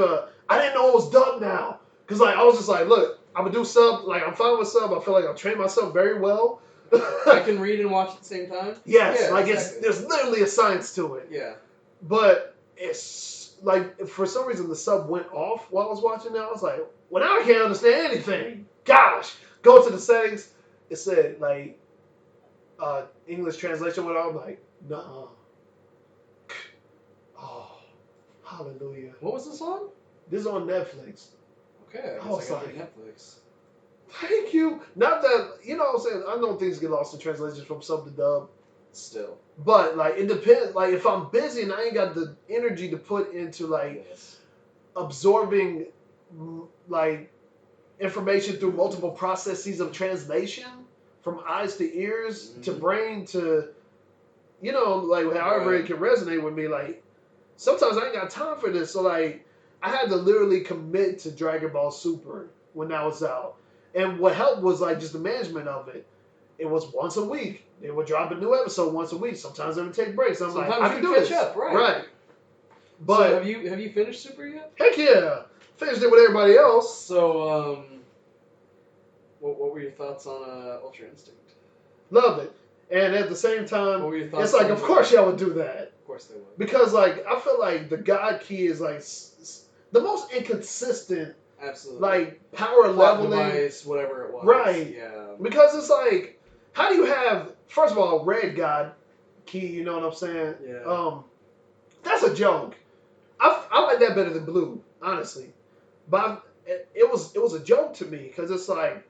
I didn't know it was dubbed now, cause like I was just like, look, I'm gonna do sub. Like I'm fine with sub. I feel like I've trained myself very well. I can read and watch at the same time. Yes, yeah, like exactly. There's literally a science to it. Yeah. But it's like for some reason the sub went off while I was watching that. I was like, well now I can't understand anything. Gosh, go to the settings. It said like English translation went off. I'm like, nah. Oh, hallelujah. What was this on? This is on Netflix. Okay, I guess I got Netflix. Thank you. Not that, you know what I'm saying, I know things get lost in translation from sub to dub. Still. But, like, it depends. Like, if I'm busy and I ain't got the energy to put into, like, absorbing, like, information through multiple processes of translation, from eyes to ears to brain to, you know, like, however it can resonate with me, like, sometimes I ain't got time for this. So, like, I had to literally commit to Dragon Ball Super when that was out. And what helped was like just the management of it. It was once a week. They would drop a new episode once a week. Sometimes they would take breaks. I'm like, I can do this. Up, right? Right. But so have you finished Super yet? Heck yeah, finished it with everybody else. So what were your thoughts on Ultra Instinct? Loved it. And at the same time, what were your thoughts it's like, of course y'all would do that. Of course they would. Because like I feel like the God Key is like the most inconsistent. Absolutely. Like power leveling, device, whatever it was. Right. Yeah. Because it's like, how do you have first of all red God Key? You know what I'm saying? Yeah. That's a joke. I like that better than blue, honestly. But it was a joke to me because it's like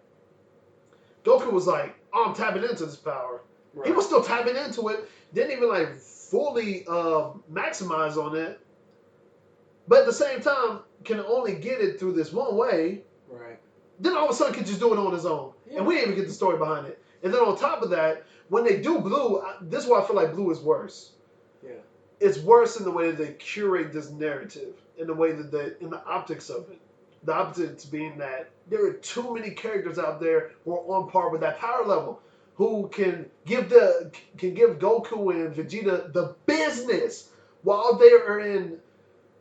Goku was like, oh, I'm tapping into this power. Right. He was still tapping into it. Didn't even like fully maximize on it. But at the same time, can only get it through this one way. Right. Then all of a sudden can just do it on his own. Yeah. And we didn't even get the story behind it. And then on top of that, when they do blue, this is why I feel like blue is worse. Yeah. It's worse in the way that they curate this narrative, in the way that in the optics of it. The optics being that there are too many characters out there who are on par with that power level, who can give Goku and Vegeta the business while they are in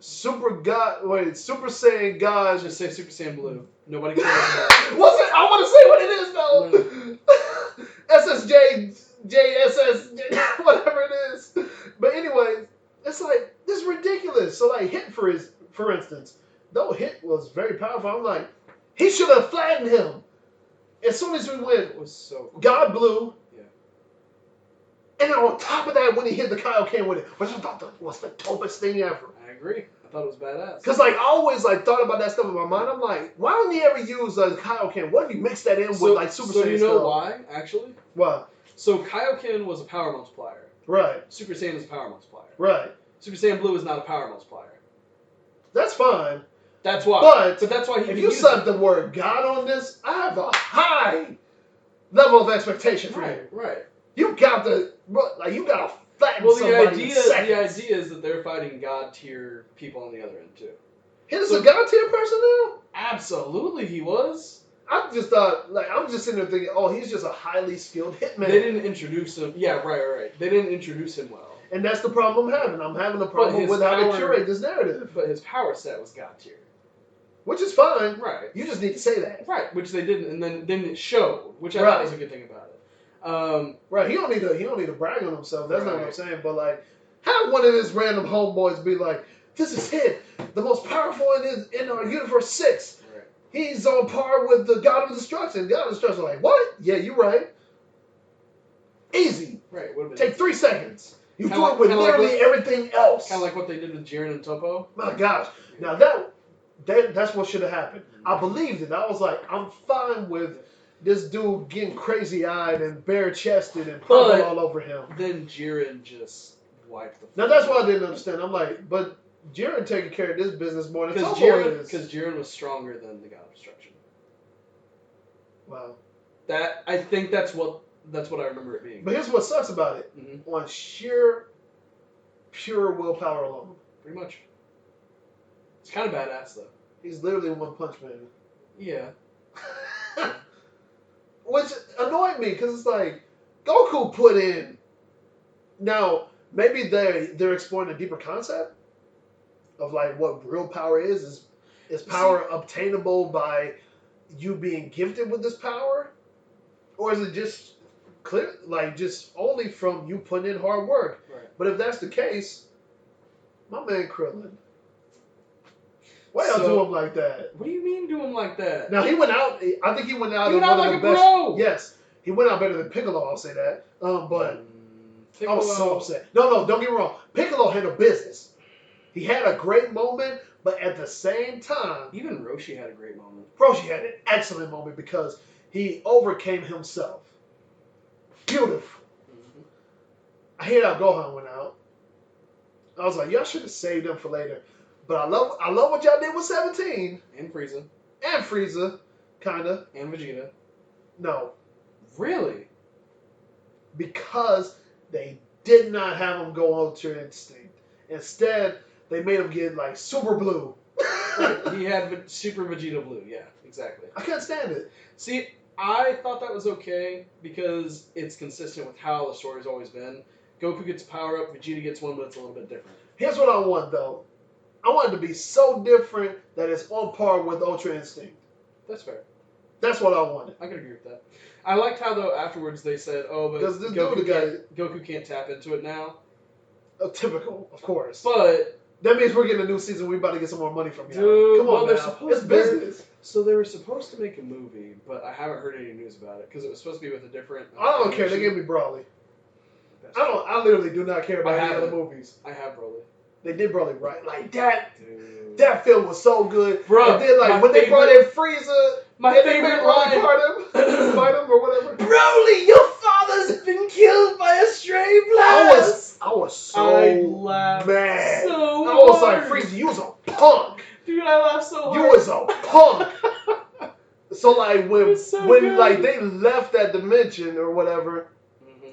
Super Saiyan God. Just say Super Saiyan Blue. Nobody cares about it. What's it? I want to say what it is though. JSS, whatever it is. But anyway, it's like this is ridiculous. So like Hitford is very powerful. I'm like, he should have flattened him. As soon as we went, It was so cool. God Blue. Yeah. And then on top of that, when he hit the Kaioken with it, which I thought that was the dopest thing ever. I agree. I thought it was badass. Because like I always like thought about that stuff in my mind. I'm like, why don't he ever use a Kaioken? What if you mix that in with like Super Saiyan So do you know stuff? why, actually? Why? So Kaioken was a power multiplier. Right. Super Saiyan is a power multiplier. Right. Super Saiyan Blue is not a power multiplier. That's fine. That's why. But that's why he. If you said the word God on this, I have a high level of expectation for you. Right. You got to flatten the somebody in seconds. idea is that they're fighting God tier people on the other end too. He's a God tier person now? Absolutely, he was. I just thought, I'm just sitting there thinking, oh, he's just a highly skilled hitman. They didn't introduce him. Yeah, right. They didn't introduce him well. And that's the problem I'm having. I'm having a problem with how to curate this narrative. But his power set was God tier. Which is fine. Right. You just need to say that. Right, which they didn't, and then it showed, which I thought was a good thing about it. Right, he don't need to brag on himself. That's not what I'm saying. But like, have one of his random homeboys be like, "This is him, the most powerful in our universe 6. Right. He's on par with the God of Destruction." God of Destruction, like, what? Yeah, you're right. Easy. Right. Take 3 seconds. You do it with literally everything else. Kind of like what they did with Jiren and Toppo. My gosh. Yeah. Now that's what should have happened. I believed it. I was like, I'm fine with this dude getting crazy-eyed and bare-chested and purple all over him. Then Jiren just wiped the floor. Now, that's what I didn't understand. I'm like, but Jiren taking care of this business more than Toppo is. Because Jiren was stronger than the God of Destruction. Wow. I think that's what I remember it being. But here's what sucks about it. Mm-hmm. On sheer, pure willpower alone. Pretty much. It's kind of badass, though. He's literally One Punch Man. Yeah. Which annoyed me, because it's like, Goku put in... Now, maybe they're exploring a deeper concept of like what real power is. Is power obtainable by you being gifted with this power? Or is it just clear, like just only from you putting in hard work? Right. But if that's the case, my man Krillin, why y'all do him like that? What do you mean do him like that? Now he went out. I think he went out. He went out like a bro. Yes, he went out better than Piccolo. I'll say that. But Piccolo. I was so upset. No, don't get me wrong. Piccolo handled business. He had a great moment, but at the same time, even Roshi had a great moment. Roshi had an excellent moment because he overcame himself. Beautiful. Mm-hmm. I hear that Gohan went out. I was like, y'all should have saved him for later. But I love what y'all did with 17. And Frieza. And Frieza, kinda. And Vegeta. No. Really? Because they did not have him go Ultra Instinct. Instead, they made him get like Super Blue. Right. He had Super Vegeta Blue. Yeah, exactly. I can't stand it. See, I thought that was okay because it's consistent with how the story's always been. Goku gets a power up, Vegeta gets one, but it's a little bit different. Here's what I want, though. I want it to be so different that it's on par with Ultra Instinct. That's fair. That's what I wanted. I can agree with that. I liked how, though, afterwards they said, oh, but Goku can't tap into it now. Oh, typical, of course. But that means we're getting a new season. We're about to get some more money from you. Dude, come on, now. It's business. So they were supposed to make a movie, but I haven't heard any news about it because it was supposed to be with a different. I don't care. They gave me Broly. I literally do not care about any other movies. I have Broly. They did Broly right, like that. Dude. That film was so good. Bro, and then like when they brought in Frieza, my favorite line, fight him or whatever. Broly, your father's been killed by a stray blast. I was so mad. So I was like, Frieza, you was a punk. Dude, I laughed so hard. You was a punk. So like when like they left that dimension or whatever,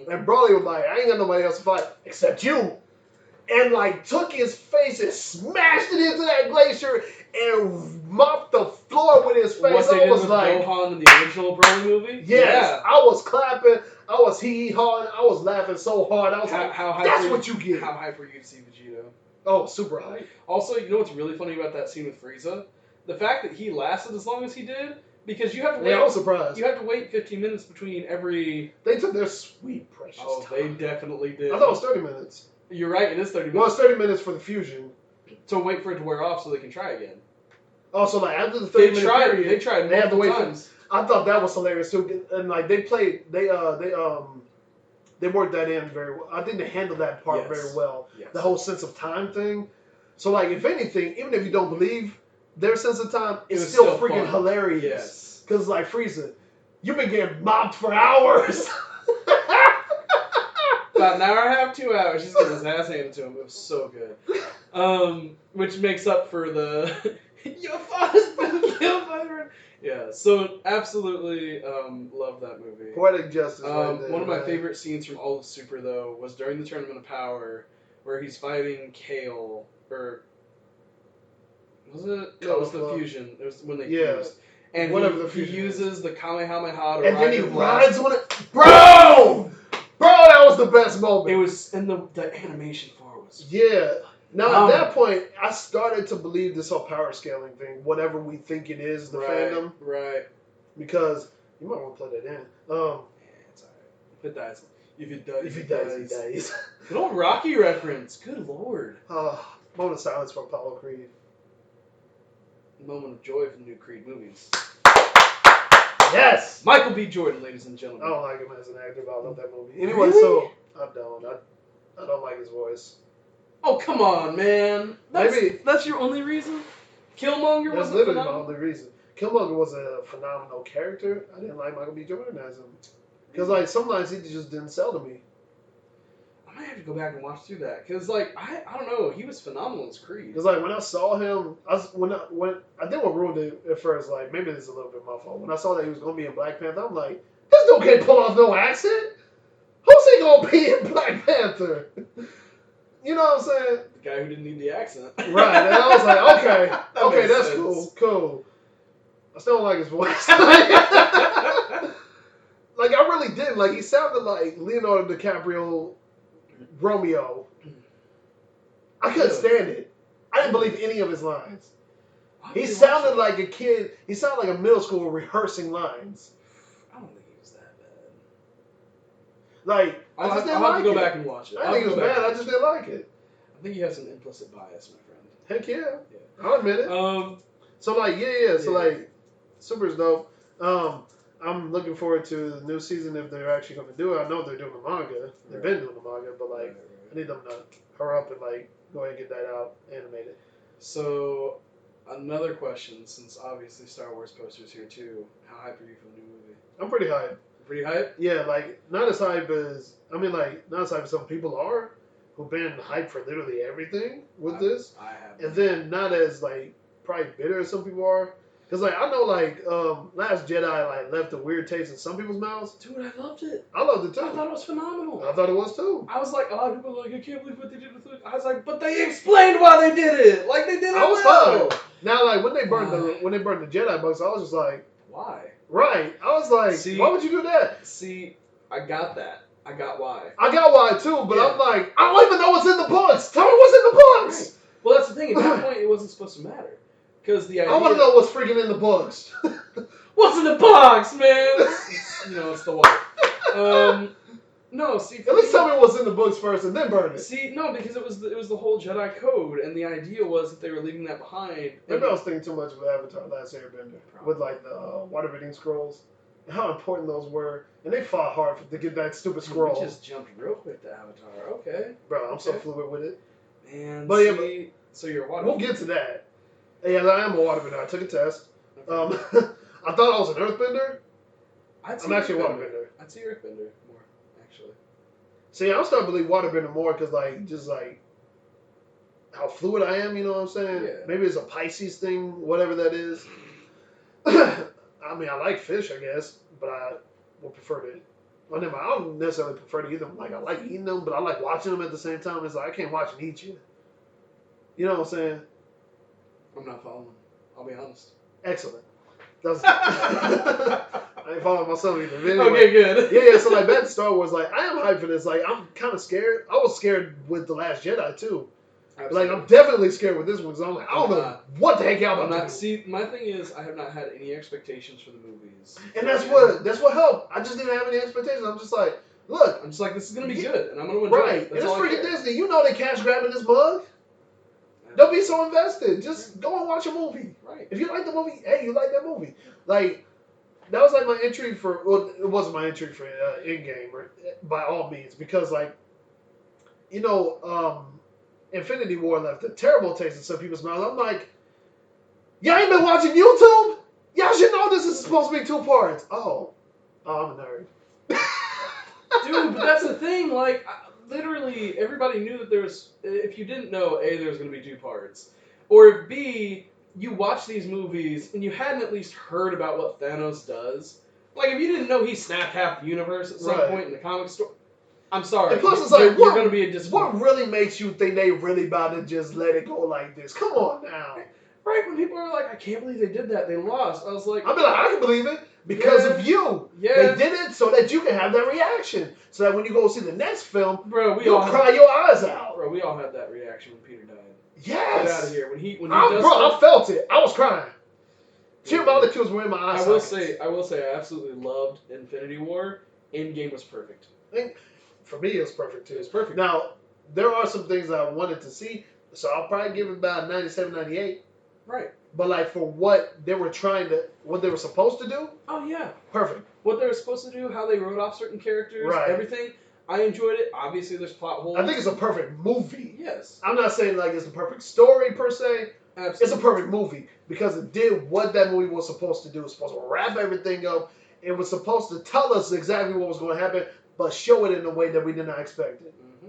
and Broly was like, I ain't got nobody else to fight except you. And like took his face and smashed it into that glacier and mopped the floor with his face. What they did with Gohan in the original Broly movie? Yes, yeah. I was clapping. I was hee-hawing. I was laughing so hard. I was that's what you get. How hype were you to see Vegeta? Oh, super hype. Also, you know what's really funny about that scene with Frieza? The fact that he lasted as long as he did, because you have to wait. Yeah, I was surprised. You have to wait 15 minutes between every. They took their sweet precious time. Oh, they definitely did. I thought it was 30 minutes. You're right, it is 30 minutes. Well, it's 30 minutes for the fusion. So wait for it to wear off so they can try again. Also, like after the 30-minute period, They tried they have to wait times. I thought that was hilarious too, and like they worked that in very well. I think they handled that part very well. Yes. The whole sense of time thing. So like, if anything, even if you don't believe their sense of time, it's still freaking fun. hilarious. Yes. Because like Frieza, you've been getting mopped for hours. About an hour and a half, 2 hours, he's getting his ass handed to him. It was so good. Which makes up for the your father's been killed by her. Yeah, so absolutely love that movie. Poetic justice. Right there, one of my favorite scenes from all of Super though was during the Tournament of Power, where he's fighting Kale, or was it? No, it was the fusion. It was when they fused. And he uses the Kamehameha to and then he rides on it. Bro! Bro, that was the best moment. It was, and the animation for it was. Yeah. Now, at that point, I started to believe this whole power scaling thing, whatever we think it is, the fandom. Right. Because, you might want to play that in. Yeah, it's alright. If it dies, he dies. Good old Rocky reference. Good lord. Moment of silence for Apollo Creed. Moment of joy for the new Creed movies. Yes! Michael B. Jordan, ladies and gentlemen. I don't like him as an actor, but I love that movie. Anyway, so I don't like his voice. Oh, come on, man. That's your only reason? Killmonger was literally my only reason. Killmonger was a phenomenal character. I didn't like Michael B. Jordan as him. Because, like, some lines he just didn't sell to me. I might have to go back and watch through that. Because, like, I don't know. He was phenomenal as Creed. Because, like, when I saw him, I think what ruined it at first, like, maybe this is a little bit my fault. When I saw that he was going to be in Black Panther, I'm like, this dude can't pull off no accent. Who's he going to be in Black Panther? You know what I'm saying? The guy who didn't need the accent. Right. And I was like, okay, that's sense. Cool. I still don't like his voice. Like, I really did. Like, he sounded like Leonardo DiCaprio Romeo. I couldn't stand it. I didn't believe any of his lines. He sounded like a kid. He sounded like a middle schooler rehearsing lines. I don't think he was that bad. Like, I'll have to go back and watch it. I think it was bad. I just didn't like it. I think you have some implicit bias, my friend. Heck yeah. I'll admit it. So, like, yeah. So, like, Super's dope. I'm looking forward to the new season if they're actually going to do it. I know they're doing the manga. They've been doing the manga, but, like, I need them to hurry up and, like, go ahead and get that out animated. So, another question, since obviously Star Wars poster's here too. How hype are you for the new movie? I'm pretty hype. Pretty hype? Yeah, like, not as hype as some people are, who've been hyped for literally everything with this. I have. And then not as, like, probably bitter as some people are. Because, like, I know, like, Last Jedi, like, left a weird taste in some people's mouths. Dude, I loved it. I loved it, too. I thought it was phenomenal. I thought it was, too. I was like, a lot of people are like, I can't believe what they did with it. I was like, but they explained why they did it. Like, they did it I was well. fine. Now, like, when they burned the Jedi books, I was just like... Why? Right. I was like, why would you do that? See, I got that. I got why. I got why, too, but I'm like, I don't even know what's in the books. Tell me what's in the books. Right. Well, that's the thing. At that point, it wasn't supposed to matter. Because the idea... I want to know what's freaking in the books. What's in the box, man? It's the water. No, see... At least tell me what's in the books first and then burn it. See, no, because it was the whole Jedi Code, and the idea was that they were leaving that behind. Maybe I was thinking too much of Avatar Last Airbender. With, like, the water-breathing scrolls. How important those were. And they fought hard to get that stupid scroll. We just jumped real quick to Avatar. Okay. Bro, I'm so fluid with it. Man, but see, so you're a waterbender. We'll get to that. Yeah, I am a waterbender. I took a test. Okay. I thought I was an earthbender. I'm actually a waterbender. I'd say earthbender more, actually. See, I'm starting to believe waterbender more because, like, just, like, how fluid I am, you know what I'm saying? Yeah. Maybe it's a Pisces thing, whatever that is. I mean, I like fish, I guess, but I would prefer to... I don't necessarily prefer to eat them. Like, I like eating them, but I like watching them at the same time. It's like, I can't watch and eat you. You know what I'm saying? I'm not following. I'll be honest. Excellent. I ain't following myself either. Anyway, okay, good. Yeah, so like back to Star Wars, like I am hyped for this. Like I'm kind of scared. I was scared with The Last Jedi too. Absolutely. Like I'm definitely scared with this one because I'm like, I don't know what the heck y'all about to do. See, my thing is I have not had any expectations for the movies. And that's what helped. I just didn't have any expectations. I'm just like, look. I'm just like, this is gonna be good and I'm gonna enjoy it. That's and it's freaking Disney. You know they cash grabbing this mug. Don't be so invested. Just go and watch a movie. Right. If you like the movie, hey, you like that movie. Like, that was like my entry for. Well, it wasn't my entry for Endgame, by all means, because like, Infinity War left a terrible taste in some people's mouths. I'm like, y'all ain't been watching YouTube? Y'all should know this is supposed to be 2 parts. Oh, I'm a nerd. Dude, but that's the thing. Like, literally, everybody knew that there was. If you didn't know, A, there was going to be 2 parts, or B, you watch these movies and you hadn't at least heard about what Thanos does. Like, if you didn't know he snapped half the universe at some point in the comic story, I'm sorry. And plus, it's like, you're going to be a disappointment. What really makes you think they really about to just let it go like this? Come on now. Right, when people are like, I can't believe they did that, they lost. I was like, I mean, I can believe it because of you. Yeah. They did it so that you can have that reaction. So that when you go see the next film, bro, you'll cry your eyes out. Bro, we all had that reaction when Peter died. Yes. Get out of here. When he I felt it. I was crying. Tear molecules were in my eyes. I will say, I absolutely loved Infinity War. Endgame was perfect. For me, it was perfect too. It was perfect. Now, there are some things that I wanted to see, so I'll probably give it about 97, 98. Right. But like for what they were supposed to do. Oh yeah. Perfect. What they were supposed to do, how they wrote off certain characters, everything. I enjoyed it. Obviously, there's plot holes. I think it's a perfect movie. Yes. I'm not saying like it's a perfect story per se. Absolutely. It's a perfect movie because it did what that movie was supposed to do. It was supposed to wrap everything up. It was supposed to tell us exactly what was going to happen, but show it in a way that we did not expect it. Mm-hmm.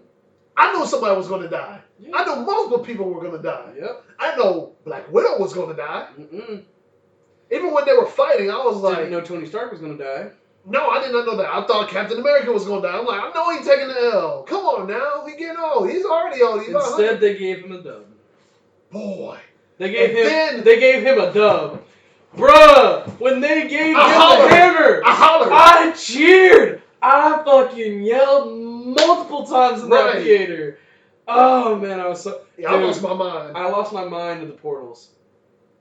I knew somebody was going to die. Yeah. I know multiple people were going to die. Yep. I know Black Widow was going to die. Mm-mm. Even when they were fighting, I was like... Didn't know Tony Stark was going to die. No, I did not know that. I thought Captain America was going to die. I'm like, I know he's taking the L. Come on now. He getting old. He's already old. Instead, they gave him a dub. Boy. They gave him a dub. Bruh, when they gave him the hammer, I hollered. I cheered. I fucking yelled multiple times in that theater. Oh, man, I was so... Yeah, I lost my mind. I lost my mind to the portals.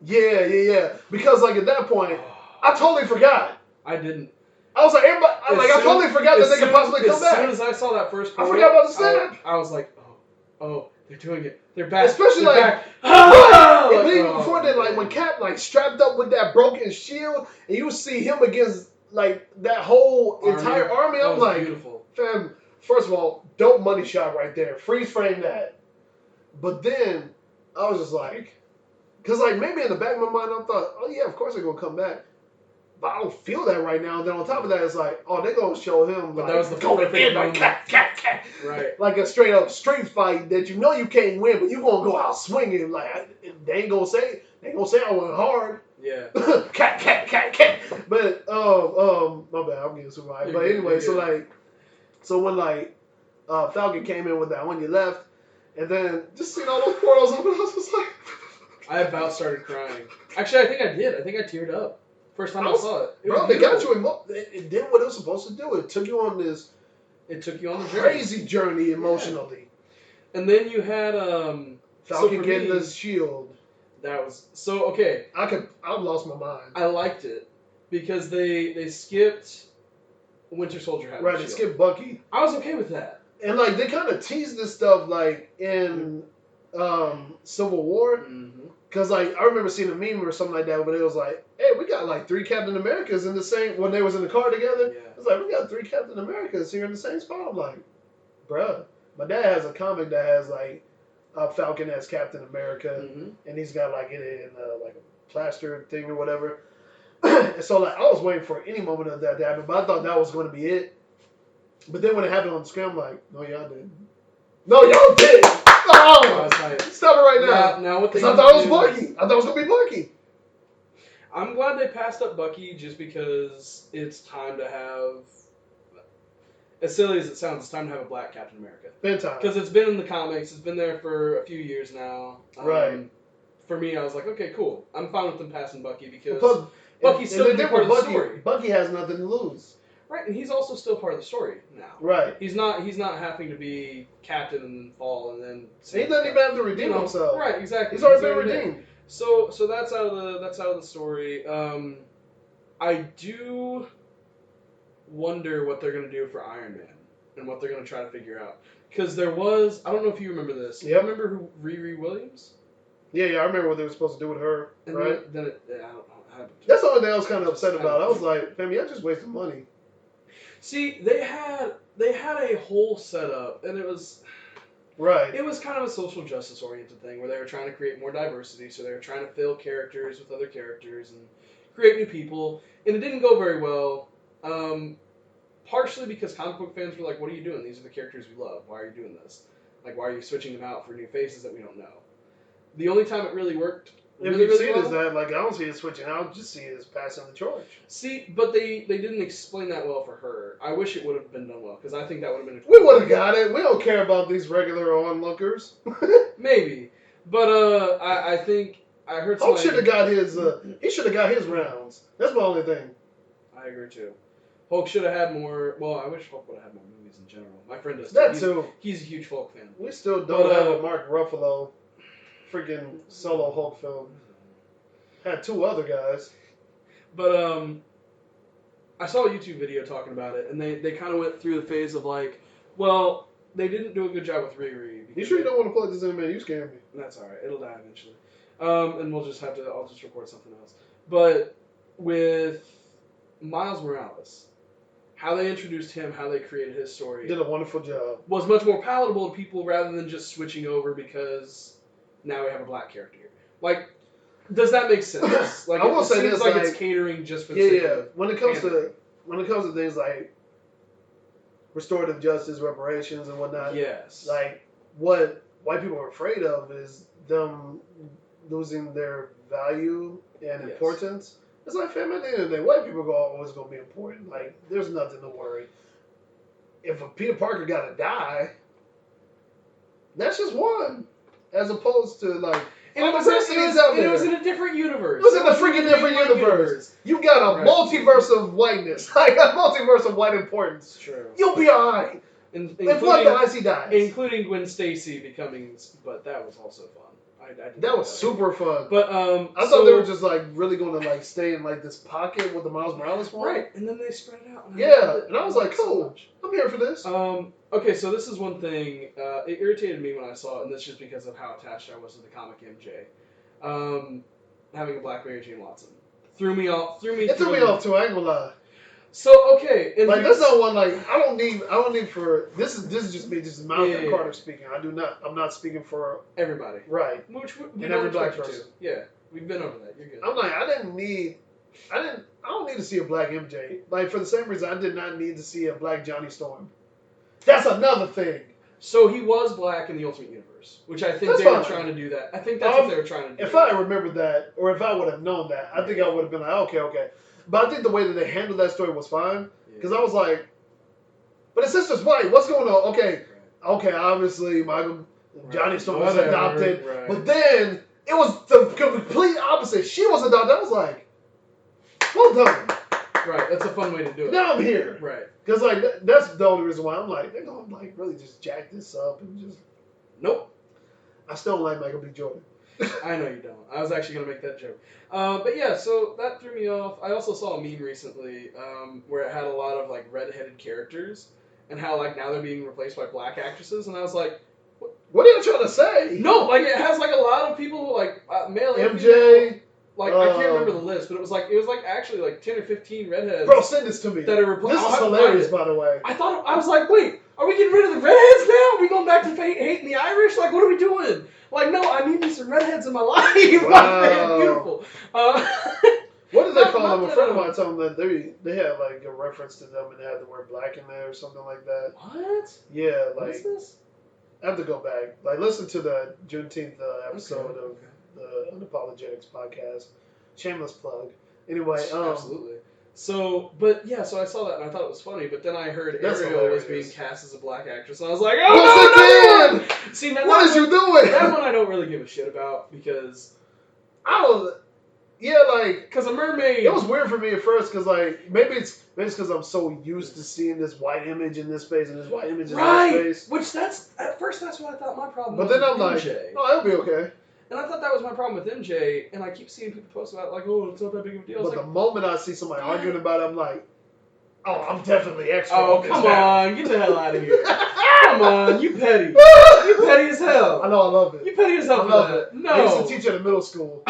Yeah. Because, like, at that point, I totally forgot. I didn't. I was like, everybody... I totally forgot that they could possibly come back. As soon as I saw that first portal, I forgot about the snap. I was like, oh, they're doing it. They're back. Especially they're like... back. Oh! And even before that, like, when Cap, like, strapped up with that broken shield, and you see him against, like, that whole entire army, I'm like... Beautiful. Fam, first of all, dope money shot right there. Freeze frame that. But then, I was just like... Because, like, maybe in the back of my mind, I thought, oh, yeah, of course they're going to come back. But I don't feel that right now. And then on top of that, it's like, oh, they're going to show him, but like, that was the going in, like, cat. Right. Like a straight-up street fight that you know you can't win, but you're going to go out swinging. Like, they ain't going to say I went hard. Yeah. cat. But, my bad, I'm getting super high. But anyway, so when, like, Falcon came in with that when you left, and then just seeing all those portals open, I was just like... I about started crying. Actually, I think I did. I think I teared up. First time I saw it. Bro, they got you it did what it was supposed to do. It took you on this... It took you on the crazy journey emotionally. Yeah. And then you had... Falcon getting the shield. That was... So, okay. I lost my mind. I liked it. Because they skipped... Winter Soldier had Right, they skipped Bucky. I was okay with that. And, like, they kind of teased this stuff, like, in Civil War. Because, like, I remember seeing a meme or something like that, but it was like, hey, we got, like, 3 Captain Americas in the same... When they was in the car together, it was like, we got 3 Captain Americas here in the same spot. I'm like, bruh. My dad has a comic that has, like, Falcon as Captain America, and he's got, like, it in, like, a plaster thing or whatever. And so, like, I was waiting for any moment of that to happen, but I thought that was going to be it. But then when it happened on the screen, I'm like, no, y'all didn't. No, y'all didn't. Oh, stop it right now. Now what? Because I thought it was Bucky. I thought it was going to be Bucky. I'm glad they passed up Bucky just because it's time to have, as silly as it sounds, it's time to have a black Captain America. Been time. Because it's been in the comics. It's been there for a few years now. Right. For me, I was like, okay, cool. I'm fine with them passing Bucky because Bucky's still part of the story. Bucky has nothing to lose. Right, and he's also still part of the story now. Right. He's not having to be captain and then fall and then... He doesn't even have to redeem himself. Right, exactly. He's already been redeemed. So that's out of the story. I do wonder what they're going to do for Iron Man and what they're going to try to figure out. Because there was... I don't know if you remember this. Yep. Remember who Riri Williams? Yeah, I remember what they were supposed to do with her, And right? then it, I don't know. That's the only thing I was kind of upset about. I was like, fam, y'all just wasting money. See, they had a whole setup, and it was Right. It was kind of a social justice oriented thing where they were trying to create more diversity, so they were trying to fill characters with other characters and create new people, and it didn't go very well. Partially because comic book fans were like, "What are you doing? These are the characters we love. Why are you doing this? Like, why are you switching them out for new faces that we don't know?" The only time it really worked If you see it as that, like, I don't see it switching. I just see it as passing the torch. See, but they didn't explain that well for her. I wish it would have been done well, because I think that would have been We would have got it. We don't care about these regular onlookers. Maybe. But I think I heard Hulk somebody... should have got his, he should have got his rounds. That's my only thing. I agree, too. Hulk should have had more... Well, I wish Hulk would have had more movies in general. My friend does, that too. too. He's a huge Hulk fan. We still don't have a Mark Ruffalo freaking solo Hulk film. Had two other guys. But, I saw a YouTube video talking about it, and they kind of went through the phase of, like, well, they didn't do a good job with Riri. You sure you don't want to plug this in, man? You scared me. That's alright. It'll die eventually. And we'll just I'll just record something else. But with Miles Morales, how they introduced him, how they created his story, Did a wonderful job. was much more palatable to people rather than just switching over because now we have a black character here. Like, does that make sense? Like, I will say seems this, like like, it's catering just for the sake of When it comes to things like restorative justice, reparations, and whatnot, yes, like what white people are afraid of is them losing their value and importance. It's like, fam, at the end of the day, white people are always going to be important. Like, there's nothing to worry. If a Peter Parker got to die, that's just one, as opposed to like. And it was in a different universe. It was in a freaking different universe. You got a multiverse of whiteness. Like a multiverse of white importance. True. You'll be alright. If one dies, he dies. Including Gwen Stacy becoming, but that was also fun. That was super fun. But I thought they were just like really going to like stay in like this pocket with the Miles Morales one. Right, and then they spread it out. And I was like, cool. I'm here for this. Okay, so this is one thing. It irritated me when I saw it, and that's just because of how attached I was to the comic MJ. Having a black Mary Jane Watson threw me off. It threw me off too. I ain't gonna lie. So okay, and like that's not one like I don't need for this is just me. This is Malcolm Carter speaking. I'm not speaking for everybody. Right. Which and every black person. Yeah, we've been over that. You're good. I'm like I don't need to see a black MJ. Like for the same reason I did not need to see a black Johnny Storm. That's another thing. So he was black in the Ultimate Universe, which I think they were trying to do that. I think that's what they were trying to do. If I remembered that, or if I would have known that, I think I would have been like, okay. But I think the way that they handled that story was fine. Because I was like, but his sister's white. What's going on? Okay, obviously Johnny Storm was adopted. Right. But then it was the complete opposite. She was adopted. I was like, well done. Right, that's a fun way to do it. Now I'm here. Right. Because like that's the only reason why I'm like, they're going to like really just jack this up and just. Nope. I still don't like Michael B. Jordan. I know you don't. I was actually going to make that joke. But yeah, so that threw me off. I also saw a meme recently where it had a lot of like redheaded characters and how like now they're being replaced by black actresses, and I was like, what are you trying to say? No, like it has like a lot of people who like male MJ. Like I can't remember the list, but it was like actually like 10 or 15 redheads. Bro, send this to me. That are replaced. This is hilarious, by the way. I was like, wait, are we getting rid of the redheads now? Are we going back to hating the Irish? Like, what are we doing? Like, no, I need me some redheads in my life. Wow. Like, they're beautiful. What did they call them? A friend of mine told them that they had like a reference to them and they had the word black in there or something like that. What? Yeah, like. What is this? I have to go back. Like, listen to the Juneteenth episode of the Unapologetics podcast. Shameless plug. Anyway, absolutely. So, but yeah, so I saw that and I thought it was funny, but then I heard Ariel was being cast as a black actress, and I was like, oh no, no! See, what is you doing? That one I don't really give a shit about because because a mermaid. It was weird for me at first because like maybe it's because I'm so used to seeing this white image in this space and this white image in this space. Which at first that's what I thought my problem was. But then I'm like, oh, that'll be okay. And I thought that was my problem with MJ, and I keep seeing people post about it, like, oh, it's not that big of a deal. But the moment I see somebody arguing about it, I'm like, Oh, I'm definitely extra. Oh, on this come now. on. Get the hell out of here. Come on. You petty. You petty as hell. I know, I love it. You petty as hell I for love that. it. No. I used to teach at a middle school.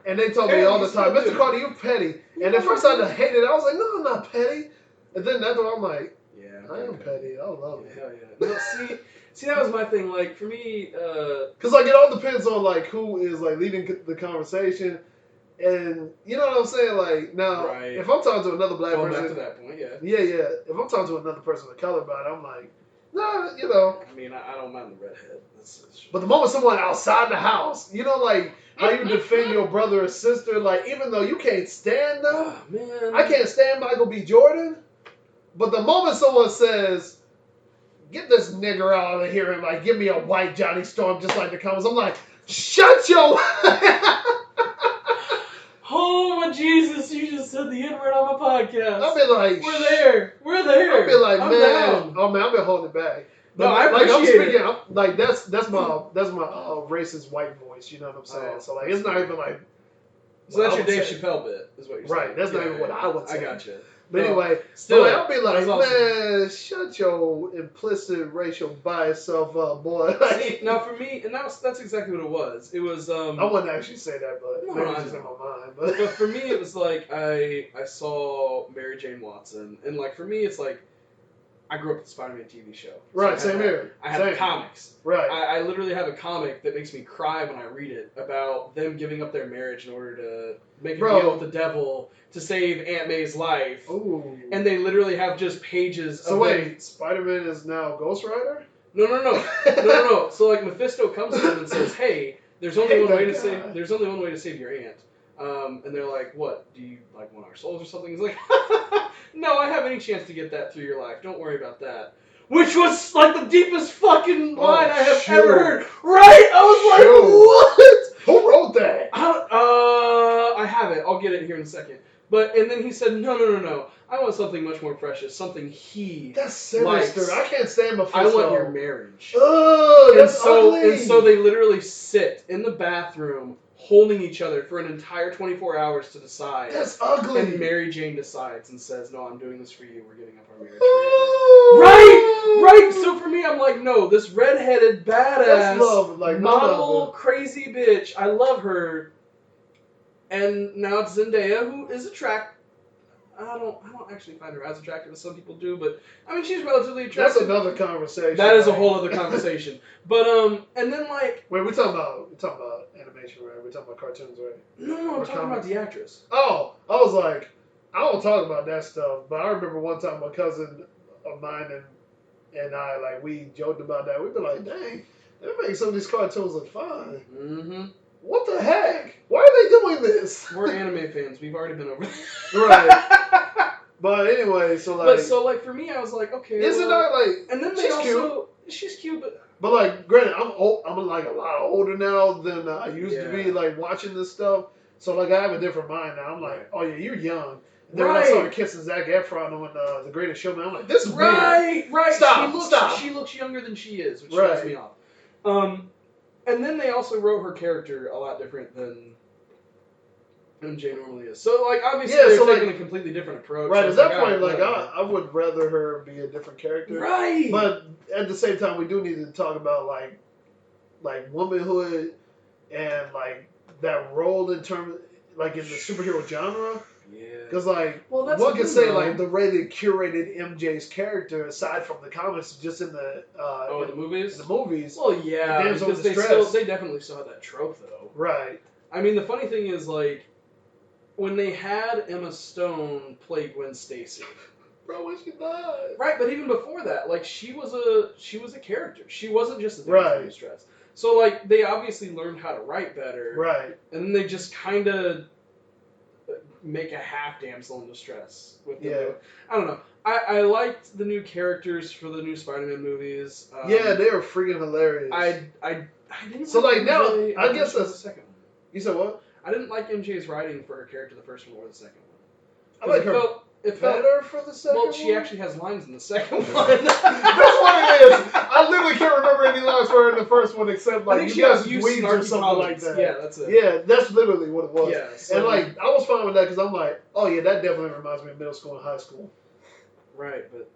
And they told me all the time, Mr. Carter, you're petty. And at first I hated it. I was like, no, I'm not petty. And then after I'm like, yeah, I am petty. I love it. Hell yeah. No, see, that was my thing. Like, for me, because like it all depends on like who is like leading the conversation, and you know what I'm saying. Like now, right. if I'm talking to another black going person, back to that point, yeah. Yeah. If I'm talking to another person of color about it, I'm like, nah, you know. I mean, I don't mind the redhead. But the moment someone outside the house, you know, like how you defend your brother or sister, like even though you can't stand them, oh, man. I can't stand Michael B. Jordan. But the moment someone says, get this nigger out of here and like give me a white Johnny Storm just like the comments, I'm like, shut your oh my Jesus, you just said the N-word on my podcast. I've been like, We're there. I've been like, I'm man, down. oh man, I've been holding it back. But no, I appreciate I'm speaking, it. like that's my racist white voice, you know what I'm saying? So like it's not even like. So that's your Dave Chappelle bit, is what you're saying. Right, that's not even what I would say. I gotcha. But anyway, still, I'll be like, awesome. Man, shut your implicit racial bias self up, boy. See, now for me, and that's exactly what it was. It was. I wouldn't actually say that, but no, maybe it's just in my mind. But for me, it was like I saw Mary Jane Watson, and like for me, it's like I grew up with the Spider-Man TV show. So right, same here. I have comics. Right. I literally have a comic that makes me cry when I read it about them giving up their marriage in order to make a deal with the devil to save Aunt May's life. Ooh. And they literally have just pages so of wait, Spider-Man is now Ghost Rider? No. So like Mephisto comes to them and says, "Hey, there's only one way to save your aunt." And they're like, "What? Do you like want our souls or something?" He's like, "No, I have any chance to get that through your life. Don't worry about that." Which was like the deepest fucking line I have ever heard. Right? I was like, "What? Who wrote that?" I have it. I'll get it here in a second. And then he said, No. I want something much more precious. Something he That's sinister. likes. I can't stand Mephisto. I want your marriage. Ugh, that's ugly. And so they literally sit in the bathroom holding each other for an entire 24 hours to decide. That's ugly. And Mary Jane decides and says, "No, I'm doing this for you. We're giving up our marriage." Right. So for me, I'm like, no, this redheaded badass model crazy bitch. I love her. And now it's Zendaya, who is attractive. I don't actually find her as attractive as some people do, but I mean she's relatively attractive. That's another conversation. That is a whole other conversation. But and then like wait, we're talking about animation, right? We're talking about cartoons, right? No, I'm talking about the actress. Oh, I was like, I don't talk about that stuff, but I remember one time my cousin of mine and I like we joked about that. We'd be like, dang, they're making some of these cartoons look fine. Mm-hmm. What the heck? Why are they doing this? We're anime fans. We've already been over that. Right. But anyway, so like for me, I was like, okay. Isn't that like? And then she's cute, but like, granted, I'm old. I'm like a lot older now than I used to be. Like watching this stuff, so like I have a different mind now. I'm like, oh yeah, you're young. And then when I started kissing Zac Efron on The Greatest Showman, I'm like, this is weird. Right. Stop. She looks younger than she is, which throws me off. And then they also wrote her character a lot different than MJ normally is. So, like, obviously they're taking a completely different approach. Right, at that point, like, I would rather her be a different character. Right. But at the same time, we do need to talk about, like womanhood and, like, that role in terms, like, in the superhero genre. Yeah. Because, like, one can say, like, the way they curated MJ's character, aside from the comics, just in the... the movies? In the movies. Well, yeah, because they definitely still have that trope, though. Right. I mean, the funny thing is, like, when they had Emma Stone play Gwen Stacy... Bro, when she died. Right, but even before that, like, she was a character. She wasn't just a damsel in distress. So, like, they obviously learned how to write better. Right. And then they just kind of... make a half damsel in distress with the I don't know. I liked the new characters for the new Spider-Man movies. Yeah, they were freaking hilarious. I didn't. So like now, I guess that's the second one. You said what? I didn't like MJ's writing for her character the first one or the second one. I like her. it felt better for the second one. Well, she actually has lines in the second one. That's what it is. I literally can't remember any lines for her in the first one except I like think you she guys has used dweebs or snarky something like comments. that. Yeah, that's it. Yeah, that's literally what it was. Yeah, so, and like I was fine with that because I'm like, oh yeah, that definitely reminds me of middle school and high school. Right, but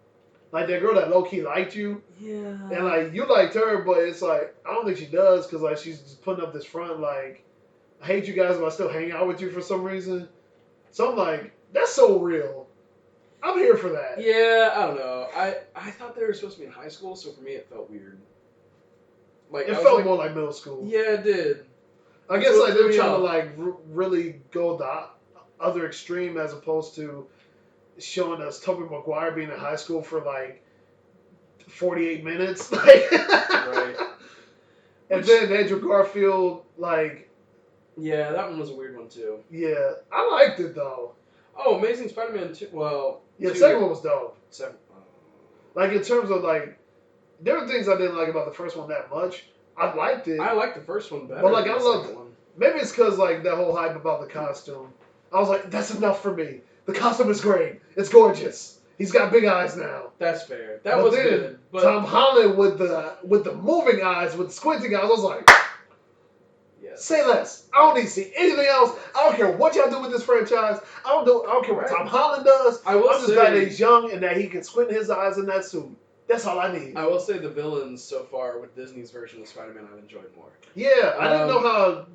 like that girl that low key liked you. Yeah. And like you liked her, but it's like I don't think she does because like she's just putting up this front like I hate you guys, but I still hang out with you for some reason. So I'm like, that's so real. I'm here for that. Yeah, I don't know. I thought they were supposed to be in high school, so for me it felt weird. Like it felt more like middle school. Yeah, it did. I guess like they were trying to like really go the other extreme as opposed to showing us Tobey Maguire being in high school for like 48 minutes. Right. And then Andrew Garfield, like... Yeah, that one was a weird one too. Yeah, I liked it though. Oh, Amazing Spider-Man 2, well... Yeah, the second one was dope. Second, like in terms of like... There were things I didn't like about the first one that much. I liked it. I liked the first one better. But like I loved it. Maybe it's because like that whole hype about the costume. I was like, that's enough for me. The costume is great. It's gorgeous. He's got big eyes now. That's fair. That was good. But Tom Holland with the moving eyes, with squinting eyes, I was like, yes. Say less. I don't need to see anything else. I don't care what y'all do with this franchise. I don't care what Tom Holland does. I'm just glad that he's young and that he can squint his eyes in that suit. That's all I need. I will say the villains so far with Disney's version of Spider-Man I've enjoyed more. Yeah, I didn't know how it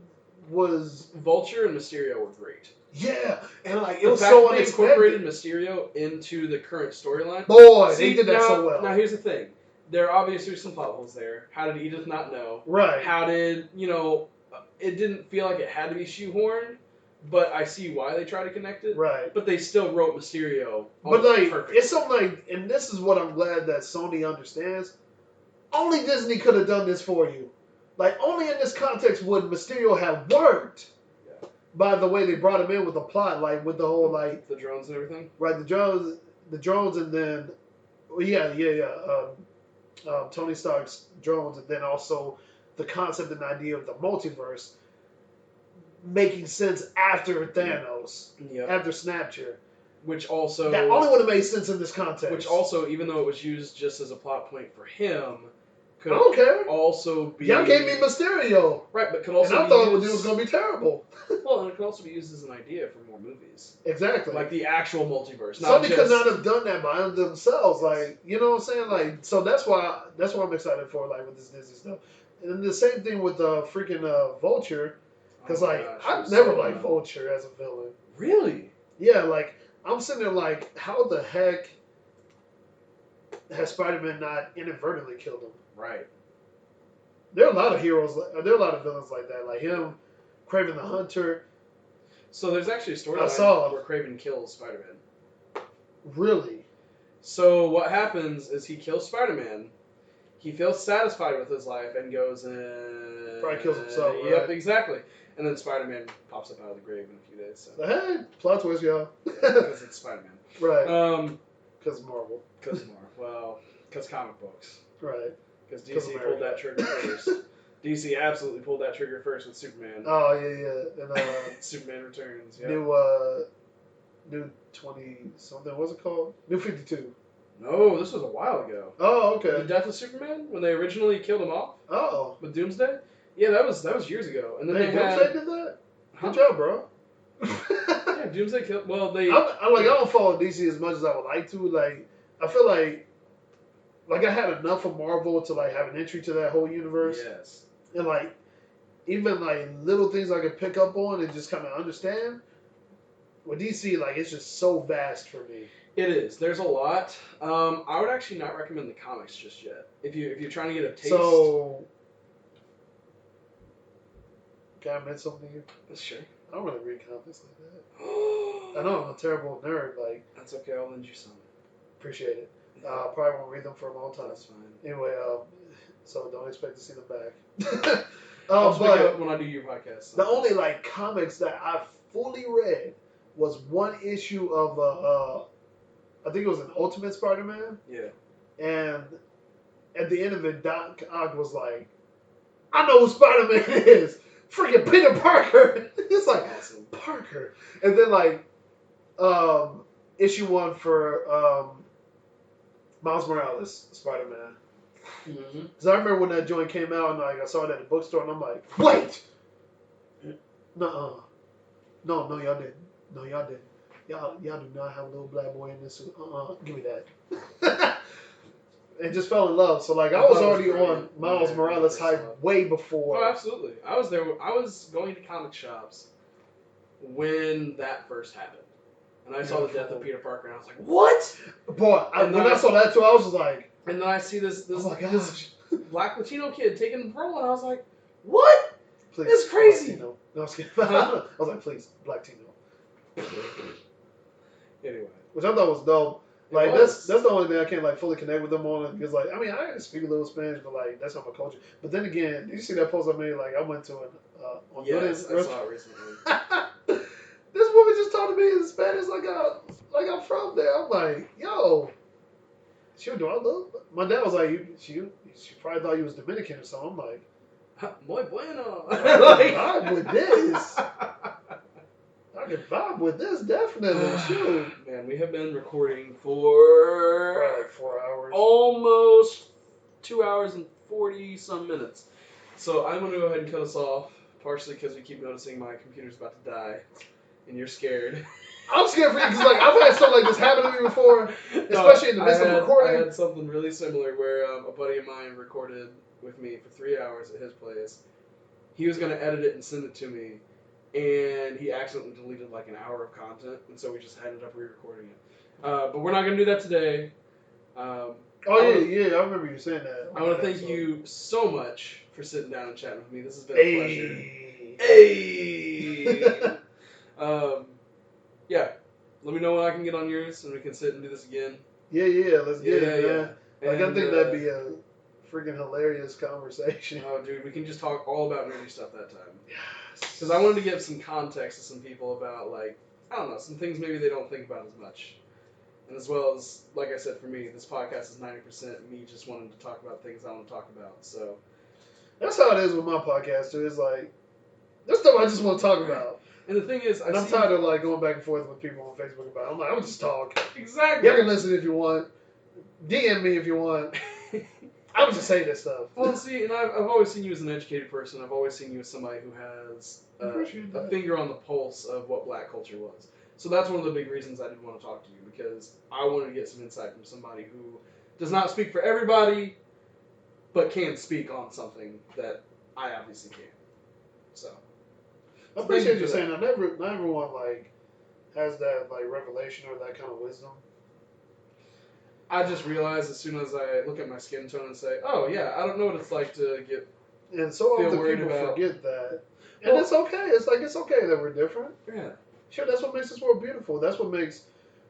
was. Vulture and Mysterio were great. Yeah, and like it was so unexpected. They incorporated Mysterio into the current storyline. Boy, they did that so well. Now here's the thing: there are obviously some plot holes there. How did Edith not know? Right. How did it didn't feel like it had to be shoehorned, but I see why they try to connect it. Right. But they still wrote Mysterio. But like it's something like, and this is what I'm glad that Sony understands. Only Disney could have done this for you. Like only in this context would Mysterio have worked. By the way they brought him in with the plot, like with the whole like the drones and everything. Right, the drones, and then Tony Stark's drones, and then also the concept and idea of the multiverse making sense after Thanos, after Snapchat. Which also that only would have made sense in this context. Which also, even though it was used just as a plot point for him. I don't care. Also be... Y'all gave me Mysterio. Right, but could also and I thought it was going to be terrible. Well, and it could also be used as an idea for more movies. Exactly. Like the actual multiverse. Somebody could not have done that by themselves. Like, you know what I'm saying? Like, so that's why I'm excited for, like, with this Disney stuff. And the same thing with the freaking Vulture. Because, I've never liked Vulture as a villain. Really? Yeah, like, I'm sitting there like, how the heck has Spider-Man not inadvertently killed him? Right. There are a lot of heroes. There are a lot of villains like that, like him, Kraven the Hunter. So there's actually a storyline where Kraven kills Spider-Man. Really? So what happens is he kills Spider-Man. He feels satisfied with his life and goes and probably kills himself. Yep, right? Exactly. And then Spider-Man pops up out of the grave in a few days. So. Hey, plot twist, y'all. Because it's Spider-Man. Right. Because Marvel. Because Marvel. Well, because comic books. Right. Because DC pulled that trigger first. DC absolutely pulled that trigger first with Superman. Oh yeah. And Superman Returns. Yeah. New 20-something. What's it called? New 52. No, this was a while ago. Oh, okay. The Death of Superman when they originally killed him off. Oh. With Doomsday. Yeah, that was years ago. And then Doomsday did that. Good job, bro. Yeah, Doomsday killed. Well, they. I don't follow DC as much as I would like to. Like, I feel like I had enough of Marvel to like have an entry to that whole universe. Yes. And like, even like little things I could pick up on and just kind of understand. With DC, like it's just so vast for me. It is. There's a lot. I would actually not recommend the comics just yet. If you're trying to get a taste. So, can I admit something to you? Sure. I don't really read comics like that. I know I'm a terrible nerd. Like that's okay. I'll lend you some. Appreciate it. Probably won't read them for a long time. That's fine. Anyway, so don't expect to see them back. I'll speak up when I do your podcast. The only like comics that I fully read was one issue of I think it was an Ultimate Spider-Man. Yeah. And at the end of it, Doc Ock was like, "I know who Spider-Man is. Freaking Peter Parker." It's like awesome. Parker, and then like issue 1 for Miles Morales, Spider-Man. Mm-hmm. Because I remember when that joint came out and like I saw it at the bookstore and I'm like, wait! Nuh-uh. No, y'all didn't. No, y'all didn't. Y'all do not have a little black boy in this suit. Give me that. And just fell in love. So like I was already on Miles Morales hype way before. Oh, absolutely. I was there. I was going to comic shops when that first happened. And I saw the death of Peter Parker and I was like, what? Boy, when I saw that too, I was just like... And then I see this oh my gosh. black Latino kid taking the role and I was like, what? Please, it's crazy. No, I was kidding. I was like, please, Black Tino. Anyway. Which I thought was dope. Like that's the only thing I can't like fully connect with them on, because like I mean I speak a little Spanish, but like that's not my culture. But then again, did you see that post I made? Like I went to an on yes, I saw it recently. This woman just talked to me in Spanish like I'm from there. I'm like, yo, do I look? My dad was like, she probably thought you was Dominican or something. I'm like, muy bueno. I can vibe with this. I can vibe with this definitely. Shoot. Man, we have been recording for like 4 hours. Almost 2 hours and 40 some minutes. So I'm going to go ahead and cut us off, partially because we keep noticing my computer's about to die, and you're scared. I'm scared for you because like I've had stuff like this happen to me before, especially in the midst of recording. I had something really similar where a buddy of mine recorded with me for 3 hours at his place. He was going to edit it and send it to me, and he accidentally deleted like an hour of content, and so we just ended up re-recording it. But we're not going to do that today. Oh yeah, I remember you saying that. I want to thank you so much for sitting down and chatting with me. This has been a pleasure. Hey! Yeah. Let me know when I can get on yours and we can sit and do this again. Yeah, let's get it, man. Yeah. Like, I think that'd be a freaking hilarious conversation. Oh, dude, we can just talk all about nerdy stuff that time. Yes. Because I wanted to give some context to some people about, like, I don't know, some things maybe they don't think about as much. And as well as, like I said, for me, this podcast is 90% me just wanting to talk about things I want to talk about. So that's how it is with my podcast, too. It's like, there's stuff I just want to talk about. And the thing is, I'm tired of like going back and forth with people on Facebook about it. I'm like, I'm just talk. Exactly. Y'all can listen if you want. DM me if you want. I would just say this stuff. Well, see, and I've always seen you as an educated person. I've always seen you as somebody who has a finger on the pulse of what black culture was. So that's one of the big reasons I did want to talk to you, because I wanted to get some insight from somebody who does not speak for everybody, but can speak on something that I obviously can. So I appreciate you saying that. Not everyone like has that like revelation or that kind of wisdom. I just realized as soon as I look at my skin tone and say, "Oh yeah, I don't know what it's like to get." And so often people forget that, and it's okay. It's okay that we're different. Yeah. Sure, that's what makes this world beautiful. That's what makes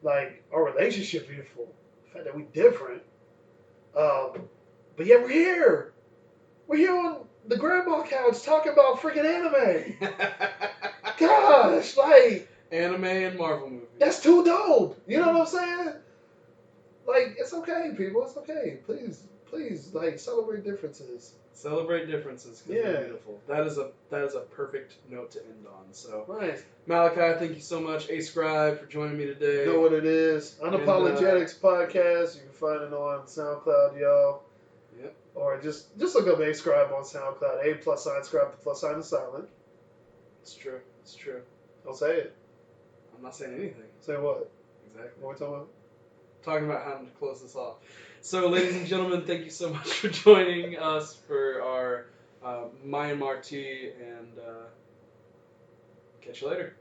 like our relationship beautiful. The fact that we're different. But yeah, we're here. We're here on the grandma couch talking about freaking anime. Gosh, like anime and Marvel movies. That's too dope. You know what I'm saying? Like, it's okay, people. It's okay. Please, like, celebrate differences. Celebrate differences because they're beautiful. That is a perfect note to end on. So, right. Malachi, thank you so much. A+Scribe for joining me today. You know what it is. Unapologetics Podcast. You can find it on SoundCloud, y'all. Yep. Or just look up A+Scribe on SoundCloud. A+Scribe, the plus sign is silent. It's true. It's true. Don't say it. I'm not saying anything. Say what? Exactly. What are we talking about? Talking about how to close this off. So, ladies and gentlemen, thank you so much for joining us for our Myanmar tea, and catch you later.